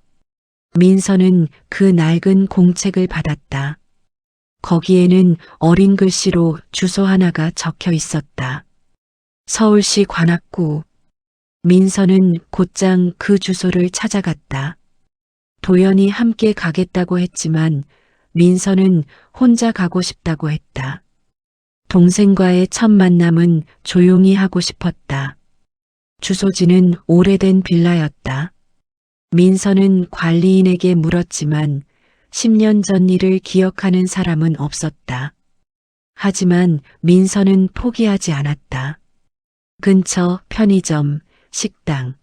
민서는 그 낡은 공책을 받았다. 거기에는 어린 글씨로 주소 하나가 적혀 있었다. 서울시 관악구. 민서는 곧장 그 주소를 찾아갔다. 도연이 함께 가겠다고 했지만 민서는 혼자 가고 싶다고 했다. 동생과의 첫 만남은 조용히 하고 싶었다. 주소지는 오래된 빌라였다. 민서는 관리인에게 물었지만 10년 전 일을 기억하는 사람은 없었다. 하지만 민서는 포기하지 않았다. 근처 편의점, 식당,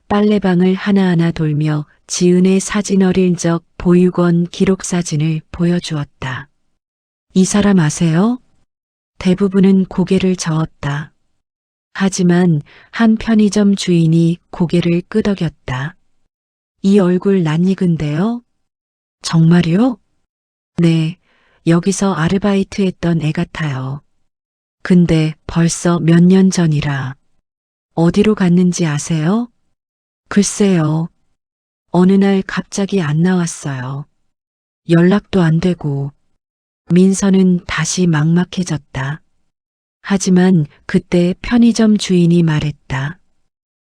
빨래방을 하나하나 돌며 지은의 사진 어릴 적 보육원 기록 사진을 보여주었다. 이 사람 아세요? 대부분은 고개를 저었다. 하지만 한 편의점 주인이 고개를 끄덕였다. 이 얼굴 낯익은데요? 정말요? 네, 여기서 아르바이트 했던 애 같아요. 근데 벌써 몇 년 전이라. 어디로 갔는지 아세요? 글쎄요. 어느 날 갑자기 안 나왔어요. 연락도 안 되고. 민서는 다시 막막해졌다. 하지만 그때 편의점 주인이 말했다.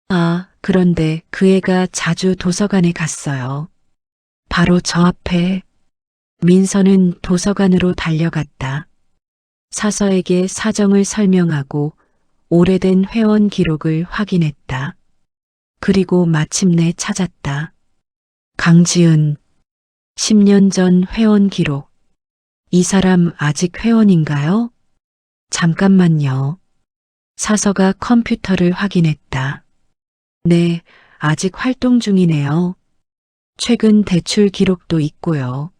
아, 그런데 그 애가 자주 도서관에 갔어요. 바로 저 앞에. 민서는 도서관으로 달려갔다. 사서에게 사정을 설명하고 오래된 회원 기록을 확인했다. 그리고 마침내 찾았다. 강지은. 10년 전 회원 기록. 이 사람 아직 회원인가요? 잠깐만요. 사서가 컴퓨터를 확인했다. 네, 아직 활동 중이네요. 최근 대출 기록도 있고요.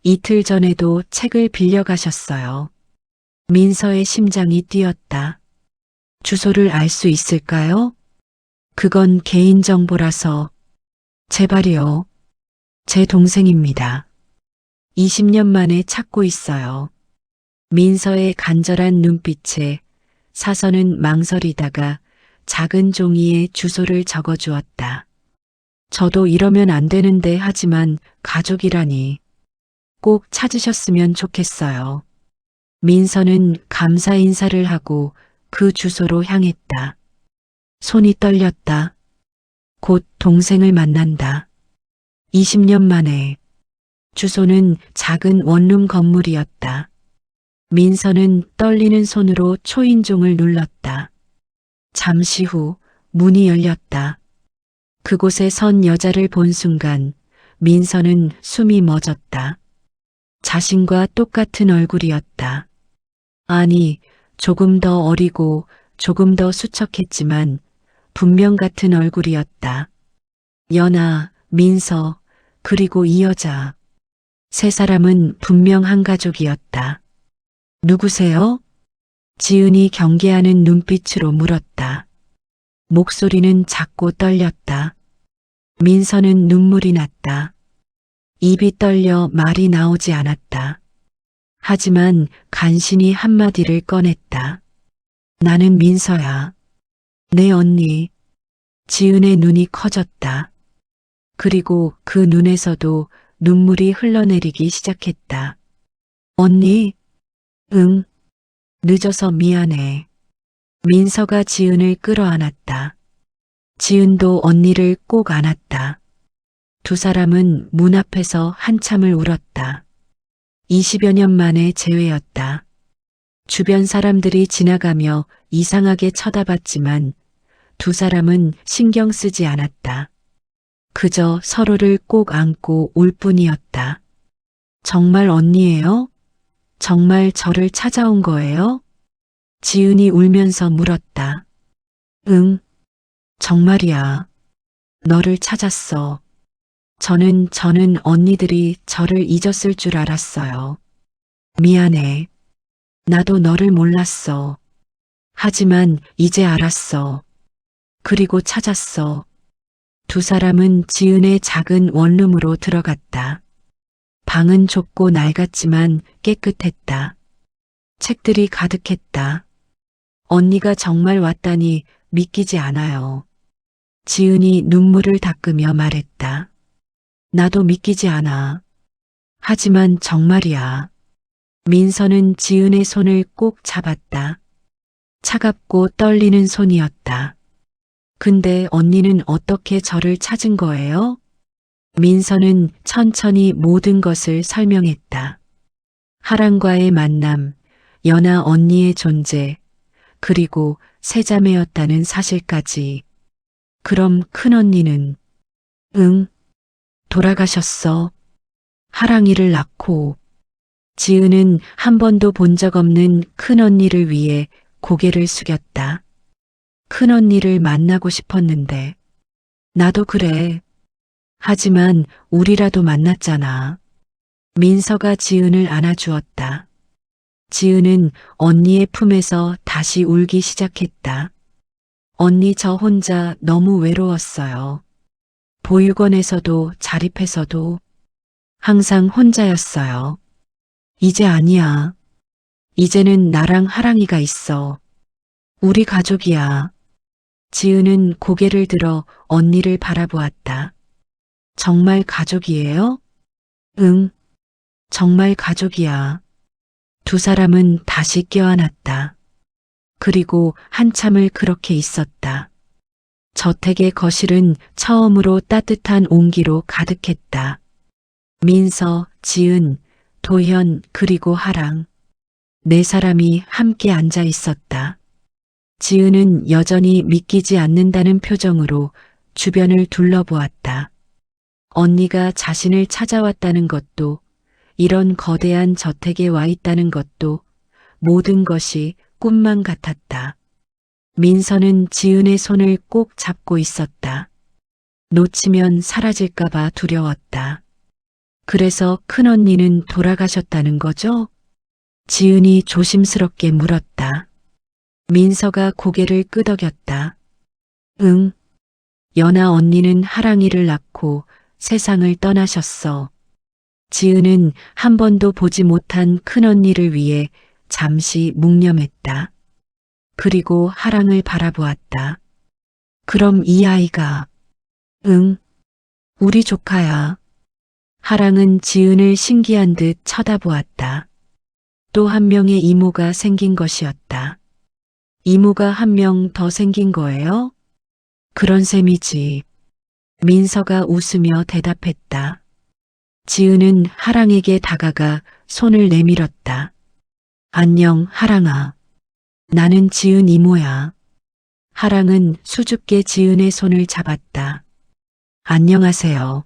이틀 전에도 책을 빌려가셨어요. 민서의 심장이 뛰었다. 주소를 알 수 있을까요? 그건 개인정보라서. 제발요. 제 동생입니다. 20년 만에 찾고 있어요. 민서의 간절한 눈빛에 사서는 망설이다가 작은 종이에 주소를 적어 주었다. 저도 이러면 안 되는데 하지만 가족이라니. 꼭 찾으셨으면 좋겠어요. 민서는 감사 인사를 하고 그 주소로 향했다. 손이 떨렸다. 곧 동생을 만난다. 20년 만에. 주소는 작은 원룸 건물이었다. 민서는 떨리는 손으로 초인종을 눌렀다. 잠시 후 문이 열렸다. 그곳에 선 여자를 본 순간 민서는 숨이 멎었다. 자신과 똑같은 얼굴이었다. 아니, 조금 더 어리고 조금 더 수척했지만 분명 같은 얼굴이었다. 연아, 민서, 그리고 이 여자. 세 사람은 분명 한 가족이었다. 누구세요? 지은이 경계하는 눈빛으로 물었다. 목소리는 작고 떨렸다. 민서는 눈물이 났다. 입이 떨려 말이 나오지 않았다. 하지만 간신히 한마디를 꺼냈다. 나는 민서야. 내 언니. 지은의 눈이 커졌다. 그리고 그 눈에서도 눈물이 흘러내리기 시작했다. 언니? 응. 늦어서 미안해. 민서가 지은을 끌어안았다. 지은도 언니를 꼭 안았다. 두 사람은 문 앞에서 한참을 울었다. 20여 년 만에 재회였다. 주변 사람들이 지나가며 이상하게 쳐다봤지만 두 사람은 신경 쓰지 않았다. 그저 서로를 꼭 안고 울 뿐이었다. 정말 언니예요? 정말 저를 찾아온 거예요? 지은이 울면서 물었다. 응, 정말이야. 너를 찾았어. 저는 언니들이 저를 잊었을 줄 알았어요. 미안해. 나도 너를 몰랐어. 하지만 이제 알았어. 그리고 찾았어. 두 사람은 지은의 작은 원룸으로 들어갔다. 방은 좁고 낡았지만 깨끗했다. 책들이 가득했다. 언니가 정말 왔다니 믿기지 않아요. 지은이 눈물을 닦으며 말했다. 나도 믿기지 않아. 하지만 정말이야. 민서는 지은의 손을 꼭 잡았다. 차갑고 떨리는 손이었다. 근데 언니는 어떻게 저를 찾은 거예요? 민서는 천천히 모든 것을 설명했다. 하랑과의 만남, 연아 언니의 존재, 그리고 세자매였다는 사실까지. 그럼 큰언니는? 응, 돌아가셨어. 하랑이를 낳고. 지은은 한 번도 본 적 없는 큰언니를 위해 고개를 숙였다. 큰언니를 만나고 싶었는데. 나도 그래. 하지만 우리라도 만났잖아. 민서가 지은을 안아주었다. 지은은 언니의 품에서 다시 울기 시작했다. 언니 저 혼자 너무 외로웠어요. 보육원에서도 자립해서도 항상 혼자였어요. 이제 아니야. 이제는 나랑 하랑이가 있어. 우리 가족이야. 지은은 고개를 들어 언니를 바라보았다. 정말 가족이에요? 응, 정말 가족이야. 두 사람은 다시 껴안았다. 그리고 한참을 그렇게 있었다. 저택의 거실은 처음으로 따뜻한 온기로 가득했다. 민서, 지은, 도현, 그리고 하랑. 네 사람이 함께 앉아 있었다. 지은은 여전히 믿기지 않는다는 표정으로 주변을 둘러보았다. 언니가 자신을 찾아왔다는 것도, 이런 거대한 저택에 와 있다는 것도 모든 것이 꿈만 같았다. 민서는 지은의 손을 꼭 잡고 있었다. 놓치면 사라질까봐 두려웠다. 그래서 큰언니는 돌아가셨다는 거죠? 지은이 조심스럽게 물었다. 민서가 고개를 끄덕였다. 응. 연아 언니는 하랑이를 낳고 세상을 떠나셨어. 지은은 한 번도 보지 못한 큰언니를 위해 잠시 묵념했다. 그리고 하랑을 바라보았다. 그럼 이 아이가, 응, 우리 조카야. 하랑은 지은을 신기한 듯 쳐다보았다. 또 한 명의 이모가 생긴 것이었다. 이모가 한 명 더 생긴 거예요? 그런 셈이지. 민서가 웃으며 대답했다. 지은은 하랑에게 다가가 손을 내밀었다. 안녕, 하랑아. 나는 지은 이모야. 하랑은 수줍게 지은의 손을 잡았다. 안녕하세요.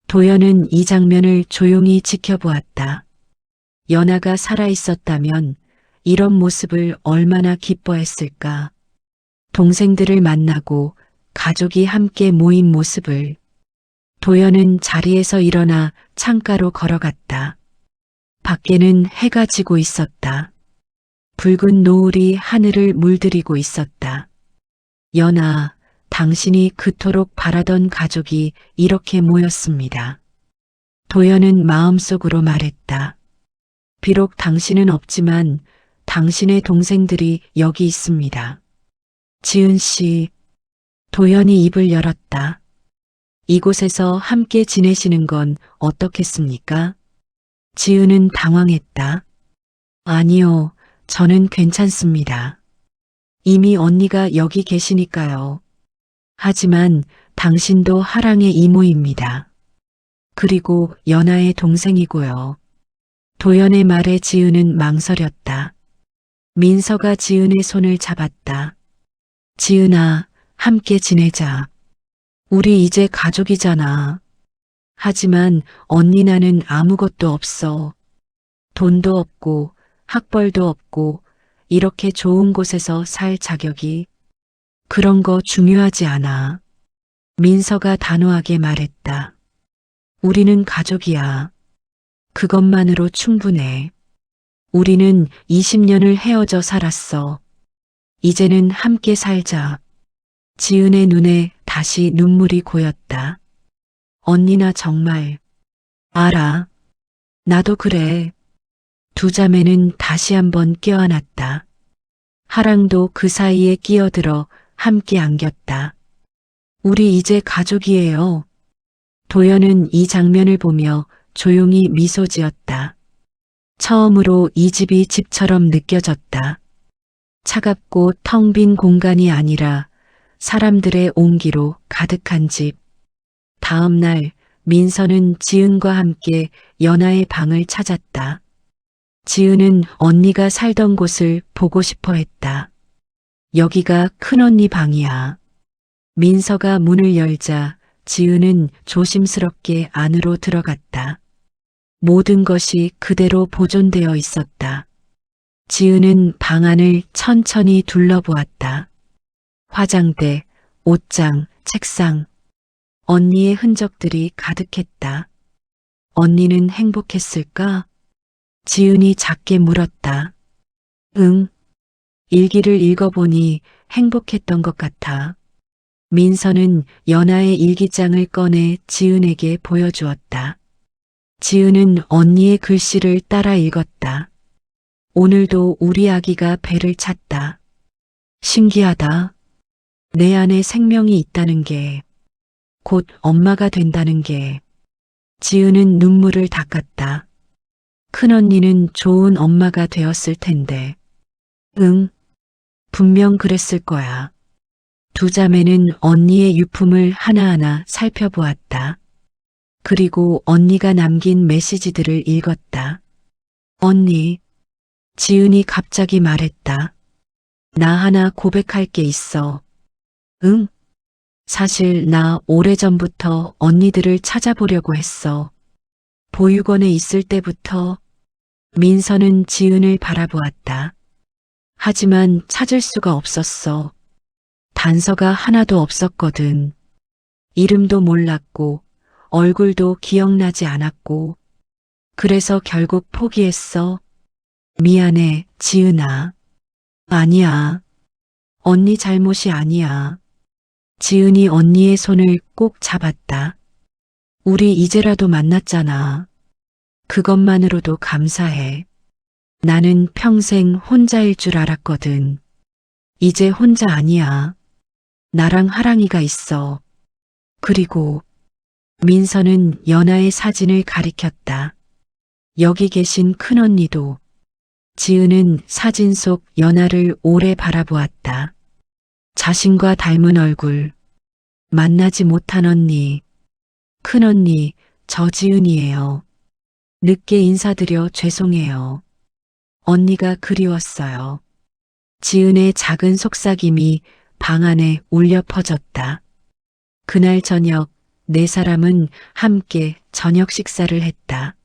도연은 이 장면을 조용히 지켜보았다. 연아가 살아있었다면 이런 모습을 얼마나 기뻐했을까. 동생들을 만나고 가족이 함께 모인 모습을. 도연은 자리에서 일어나 창가로 걸어갔다. 밖에는 해가 지고 있었다. 붉은 노을이 하늘을 물들이고 있었다. 연아, 당신이 그토록 바라던 가족이 이렇게 모였습니다. 도연은 마음속으로 말했다. 비록 당신은 없지만 당신의 동생들이 여기 있습니다. 지은 씨, 도연이 입을 열었다. 이곳에서 함께 지내시는 건 어떻겠습니까? 지은은 당황했다. 아니요, 저는 괜찮습니다. 이미 언니가 여기 계시니까요. 하지만 당신도 하랑의 이모입니다. 그리고 연아의 동생이고요. 도연의 말에 지은은 망설였다. 민서가 지은의 손을 잡았다. 지은아, 함께 지내자. 우리 이제 가족이잖아. 하지만 언니 나는 아무것도 없어. 돈도 없고 학벌도 없고 이렇게 좋은 곳에서 살 자격이. 그런 거 중요하지 않아. 민서가 단호하게 말했다. 우리는 가족이야. 그것만으로 충분해. 우리는 20년을 헤어져 살았어. 이제는 함께 살자. 지은의 눈에 다시 눈물이 고였다. 언니나 정말. 알아. 나도 그래. 두 자매는 다시 한번 껴안았다. 하랑도 그 사이에 끼어들어 함께 안겼다. 우리 이제 가족이에요. 도연은 이 장면을 보며 조용히 미소 지었다. 처음으로 이 집이 집처럼 느껴졌다. 차갑고 텅 빈 공간이 아니라 사람들의 온기로 가득한 집. 다음 날 민서는 지은과 함께 연아의 방을 찾았다. 지은은 언니가 살던 곳을 보고 싶어 했다. 여기가 큰언니 방이야. 민서가 문을 열자 지은은 조심스럽게 안으로 들어갔다. 모든 것이 그대로 보존되어 있었다. 지은은 방 안을 천천히 둘러보았다. 화장대, 옷장, 책상, 언니의 흔적들이 가득했다. 언니는 행복했을까? 지은이 작게 물었다. 응. 일기를 읽어보니 행복했던 것 같아. 민서는 연아의 일기장을 꺼내 지은에게 보여주었다. 지은은 언니의 글씨를 따라 읽었다. 오늘도 우리 아기가 배를 찼다. 신기하다. 내 안에 생명이 있다는 게, 곧 엄마가 된다는 게. 지은은 눈물을 닦았다. 큰언니는 좋은 엄마가 되었을 텐데. 응, 분명 그랬을 거야. 두 자매는 언니의 유품을 하나하나 살펴보았다. 그리고 언니가 남긴 메시지들을 읽었다. 언니, 지은이 갑자기 말했다. 나 하나 고백할 게 있어. 응? 사실 나 오래전부터 언니들을 찾아보려고 했어. 보육원에 있을 때부터. 민서는 지은을 바라보았다. 하지만 찾을 수가 없었어. 단서가 하나도 없었거든. 이름도 몰랐고, 얼굴도 기억나지 않았고, 그래서 결국 포기했어. 미안해, 지은아. 아니야. 언니 잘못이 아니야. 지은이 언니의 손을 꼭 잡았다. 우리 이제라도 만났잖아. 그것만으로도 감사해. 나는 평생 혼자일 줄 알았거든. 이제 혼자 아니야. 나랑 하랑이가 있어. 그리고 민서는 연아의 사진을 가리켰다. 여기 계신 큰언니도. 지은은 사진 속 연아를 오래 바라보았다. 자신과 닮은 얼굴. 만나지 못한 언니. 큰언니, 저 지은이에요. 늦게 인사드려 죄송해요. 언니가 그리웠어요. 지은의 작은 속삭임이 방 안에 울려 퍼졌다. 그날 저녁 네 사람은 함께 저녁 식사를 했다.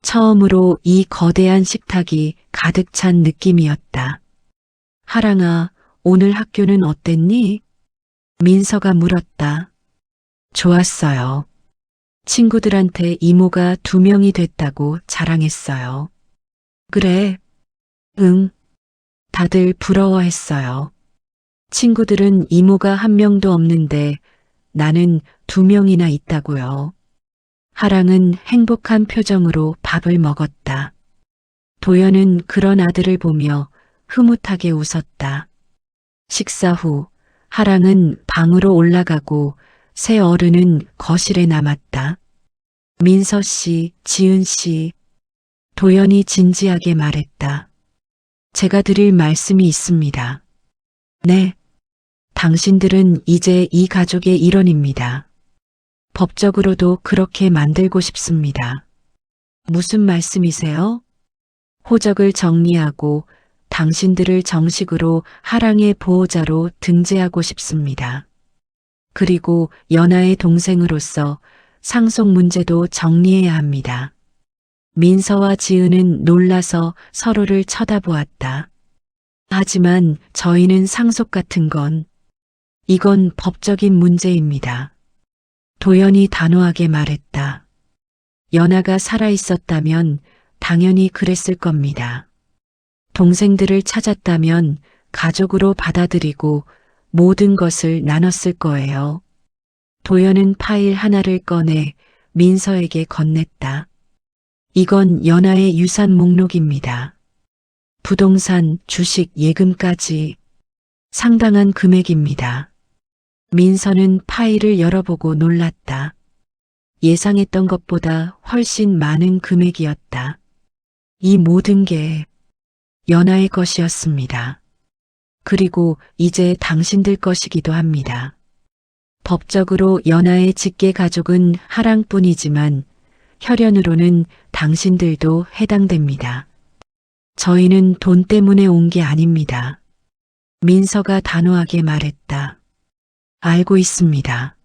처음으로 이 거대한 식탁이 가득 찬 느낌이었다. 하랑아, 오늘 학교는 어땠니? 민서가 물었다. 좋았어요. 친구들한테 이모가 2명이 됐다고 자랑했어요. 그래? 응. 다들 부러워했어요. 친구들은 이모가 1명도 없는데 나는 2명이나 있다고요. 하랑은 행복한 표정으로 밥을 먹었다. 도연은 그런 아들을 보며 흐뭇하게 웃었다. 식사 후 하랑은 방으로 올라가고 새 어른은 거실에 남았다. 민서 씨, 지은 씨, 도연이 진지하게 말했다. 제가 드릴 말씀이 있습니다. 네. 당신들은 이제 이 가족의 일원입니다. 법적으로도 그렇게 만들고 싶습니다. 무슨 말씀이세요? 호적을 정리하고 당신들을 정식으로 하랑의 보호자로 등재하고 싶습니다. 그리고 연아의 동생으로서 상속 문제도 정리해야 합니다. 민서와 지은은 놀라서 서로를 쳐다보았다. 하지만 저희는 상속 같은 이건 법적인 문제입니다. 도연이 단호하게 말했다. 연아가 살아있었다면 당연히 그랬을 겁니다. 동생들을 찾았다면 가족으로 받아들이고 모든 것을 나눴을 거예요. 도연은 파일 하나를 꺼내 민서에게 건넸다. 이건 연아의 유산 목록입니다. 부동산, 주식, 예금까지 상당한 금액입니다. 민서는 파일을 열어보고 놀랐다. 예상했던 것보다 훨씬 많은 금액이었다. 이 모든 게 연아의 것이었습니다. 그리고 이제 당신들 것이기도 합니다. 법적으로 연아의 직계 가족은 하랑뿐이지만 혈연으로는 당신들도 해당됩니다. 저희는 돈 때문에 온 게 아닙니다. 민서가 단호하게 말했다. 알고 있습니다.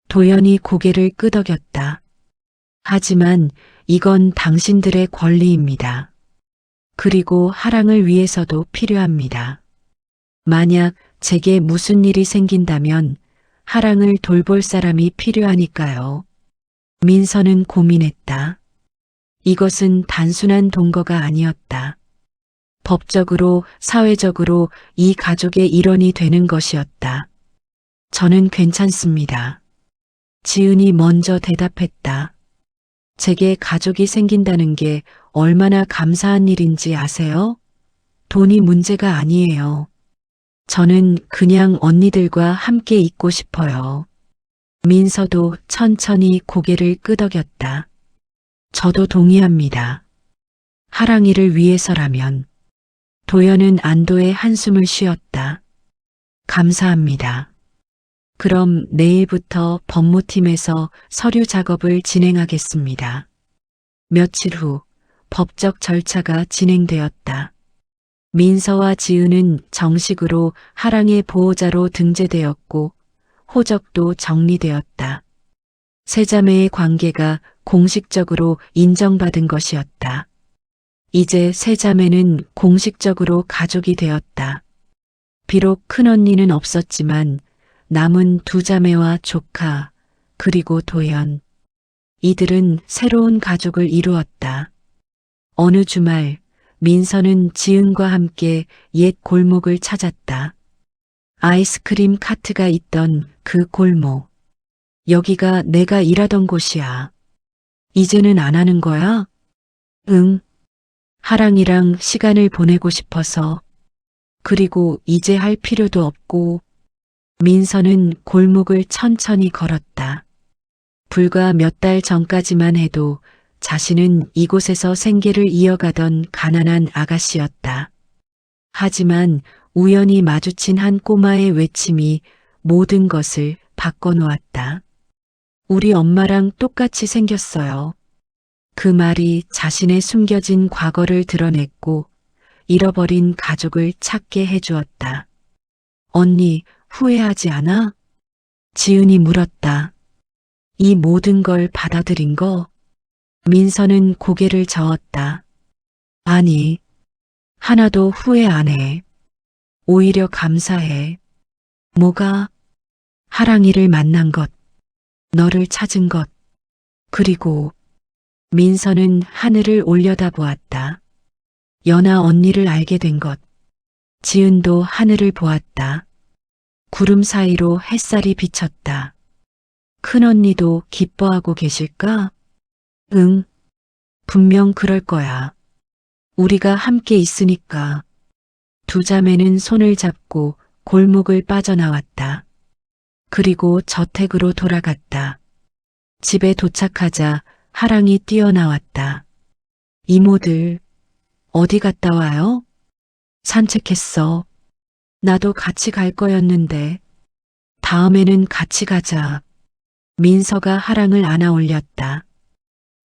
도연이 고개를 끄덕였다. 하지만 이건 당신들의 권리입니다. 그리고 하랑을 위해서도 필요합니다. 만약 제게 무슨 일이 생긴다면 하랑을 돌볼 사람이 필요하니까요. 민서는 고민했다. 이것은 단순한 동거가 아니었다. 법적으로, 사회적으로 이 가족의 일원이 되는 것이었다. 저는 괜찮습니다. 지은이 먼저 대답했다. 제게 가족이 생긴다는 게 얼마나 감사한 일인지 아세요? 돈이 문제가 아니에요. 저는 그냥 언니들과 함께 있고 싶어요. 민서도 천천히 고개를 끄덕였다. 저도 동의합니다. 하랑이를 위해서라면. 도연은 안도의 한숨을 쉬었다. 감사합니다. 그럼 내일부터 법무팀에서 서류 작업을 진행하겠습니다. 며칠 후 법적 절차가 진행되었다. 민서와 지은은 정식으로 하랑의 보호자로 등재되었고 호적도 정리되었다. 세 자매의 관계가 공식적으로 인정받은 것이었다. 이제 세 자매는 공식적으로 가족이 되었다. 비록 큰언니는 없었지만 남은 두 자매와 조카, 그리고 도연. 이들은 새로운 가족을 이루었다. 어느 주말 민서는 지은과 함께 옛 골목을 찾았다. 아이스크림 카트가 있던 그 골목. 여기가 내가 일하던 곳이야. 이제는 안 하는 거야? 응. 하랑이랑 시간을 보내고 싶어서. 그리고 이제 할 필요도 없고. 민서는 골목을 천천히 걸었다. 불과 몇 달 전까지만 해도 자신은 이곳에서 생계를 이어가던 가난한 아가씨였다. 하지만 우연히 마주친 한 꼬마의 외침이 모든 것을 바꿔놓았다. 우리 엄마랑 똑같이 생겼어요. 그 말이 자신의 숨겨진 과거를 드러냈고 잃어버린 가족을 찾게 해주었다. 언니, 후회하지 않아? 지은이 물었다. 이 모든 걸 받아들인 거? 민서는 고개를 저었다. 아니, 하나도 후회 안 해. 오히려 감사해. 뭐가? 하랑이를 만난 것, 너를 찾은 것, 그리고 민서는 하늘을 올려다보았다. 연아 언니를 알게 된 것. 지은도 하늘을 보았다. 구름 사이로 햇살이 비쳤다. 큰언니도 기뻐하고 계실까? 응, 분명 그럴 거야. 우리가 함께 있으니까. 두 자매는 손을 잡고 골목을 빠져나왔다. 그리고 저택으로 돌아갔다. 집에 도착하자 하랑이 뛰어나왔다. 이모들, 어디 갔다 와요? 산책했어. 나도 같이 갈 거였는데. 다음에는 같이 가자. 민서가 하랑을 안아 올렸다.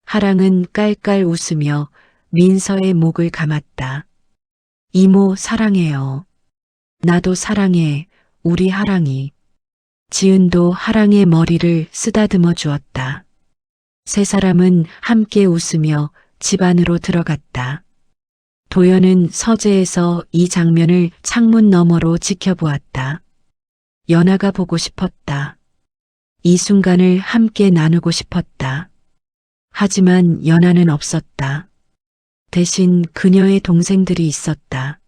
하랑은 깔깔 웃으며 민서의 목을 감았다. 이모 사랑해요. 나도 사랑해, 우리 하랑이. 지은도 하랑의 머리를 쓰다듬어 주었다. 세 사람은 함께 웃으며 집 안으로 들어갔다. 도연은 서재에서 이 장면을 창문 너머로 지켜보았다. 연아가 보고 싶었다. 이 순간을 함께 나누고 싶었다. 하지만 연아는 없었다. 대신 그녀의 동생들이 있었다.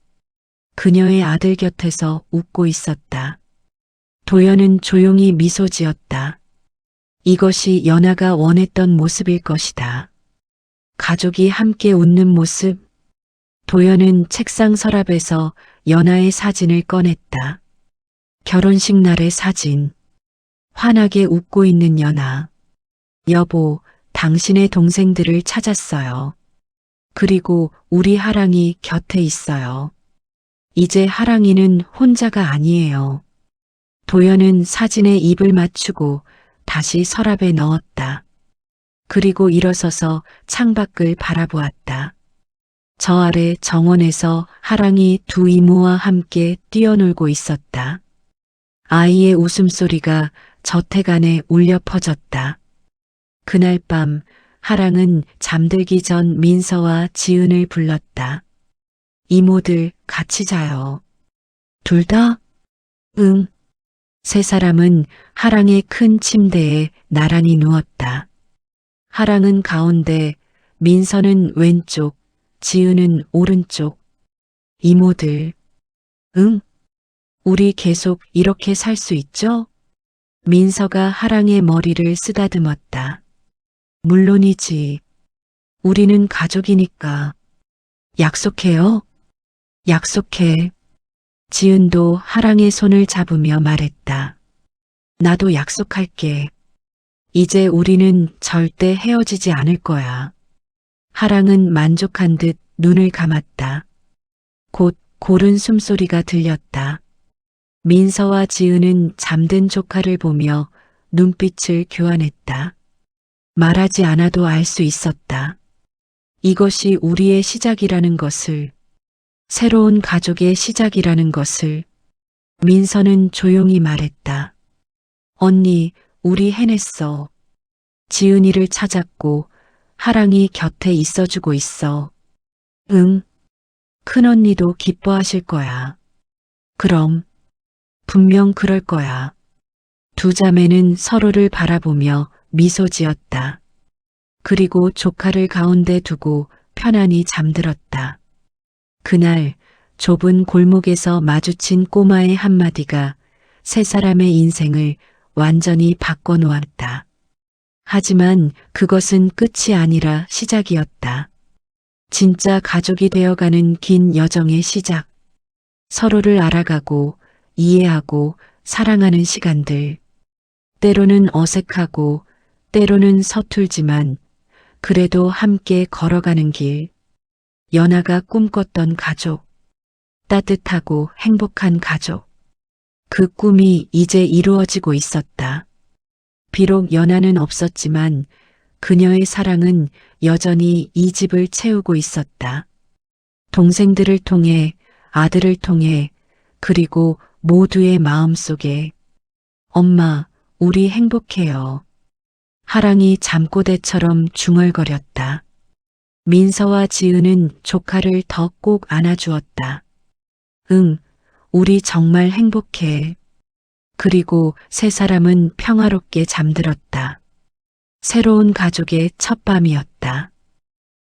그녀의 아들 곁에서 웃고 있었다. 도연은 조용히 미소 지었다. 이것이 연아가 원했던 모습일 것이다. 가족이 함께 웃는 모습. 도연은 책상 서랍에서 연아의 사진을 꺼냈다. 결혼식 날의 사진. 환하게 웃고 있는 연아. 여보, 당신의 동생들을 찾았어요. 그리고 우리 하랑이 곁에 있어요. 이제 하랑이는 혼자가 아니에요. 도연은 사진에 입을 맞추고 다시 서랍에 넣었다. 그리고 일어서서 창밖을 바라보았다. 저 아래 정원에서 하랑이 두 이모와 함께 뛰어놀고 있었다. 아이의 웃음소리가 저택 안에 울려 퍼졌다. 그날 밤 하랑은 잠들기 전 민서와 지은을 불렀다. 이모들 같이 자요. 둘 다? 응. 세 사람은 하랑의 큰 침대에 나란히 누웠다. 하랑은 가운데, 민서는 왼쪽, 지은은 오른쪽. 이모들. 응? 우리 계속 이렇게 살 수 있죠? 민서가 하랑의 머리를 쓰다듬었다. 물론이지. 우리는 가족이니까. 약속해요? 약속해. 지은도 하랑의 손을 잡으며 말했다. 나도 약속할게. 이제 우리는 절대 헤어지지 않을 거야. 하랑은 만족한 듯 눈을 감았다. 곧 고른 숨소리가 들렸다. 민서와 지은은 잠든 조카를 보며 눈빛을 교환했다. 말하지 않아도 알 수 있었다. 이것이 우리의 시작이라는 것을, 새로운 가족의 시작이라는 것을. 민서는 조용히 말했다. 언니, 우리 해냈어. 지은이를 찾았고 하랑이 곁에 있어주고 있어. 응, 큰언니도 기뻐하실 거야. 그럼, 분명 그럴 거야. 두 자매는 서로를 바라보며 미소 지었다. 그리고 조카를 가운데 두고 편안히 잠들었다. 그날 좁은 골목에서 마주친 꼬마의 한마디가 세 사람의 인생을 완전히 바꿔놓았다. 하지만 그것은 끝이 아니라 시작이었다. 진짜 가족이 되어가는 긴 여정의 시작. 서로를 알아가고 이해하고 사랑하는 시간들. 때로는 어색하고 때로는 서툴지만 그래도 함께 걸어가는 길. 연아가 꿈꿨던 가족. 따뜻하고 행복한 가족. 그 꿈이 이제 이루어지고 있었다. 비록 연아는 없었지만 그녀의 사랑은 여전히 이 집을 채우고 있었다. 동생들을 통해, 아들을 통해, 그리고 모두의 마음속에 엄마, 우리 행복해요. 하랑이 잠꼬대처럼 중얼거렸다. 민서와 지은은 조카를 더 꼭 안아주었다. 응, 우리 정말 행복해. 그리고 세 사람은 평화롭게 잠들었다. 새로운 가족의 첫 밤이었다.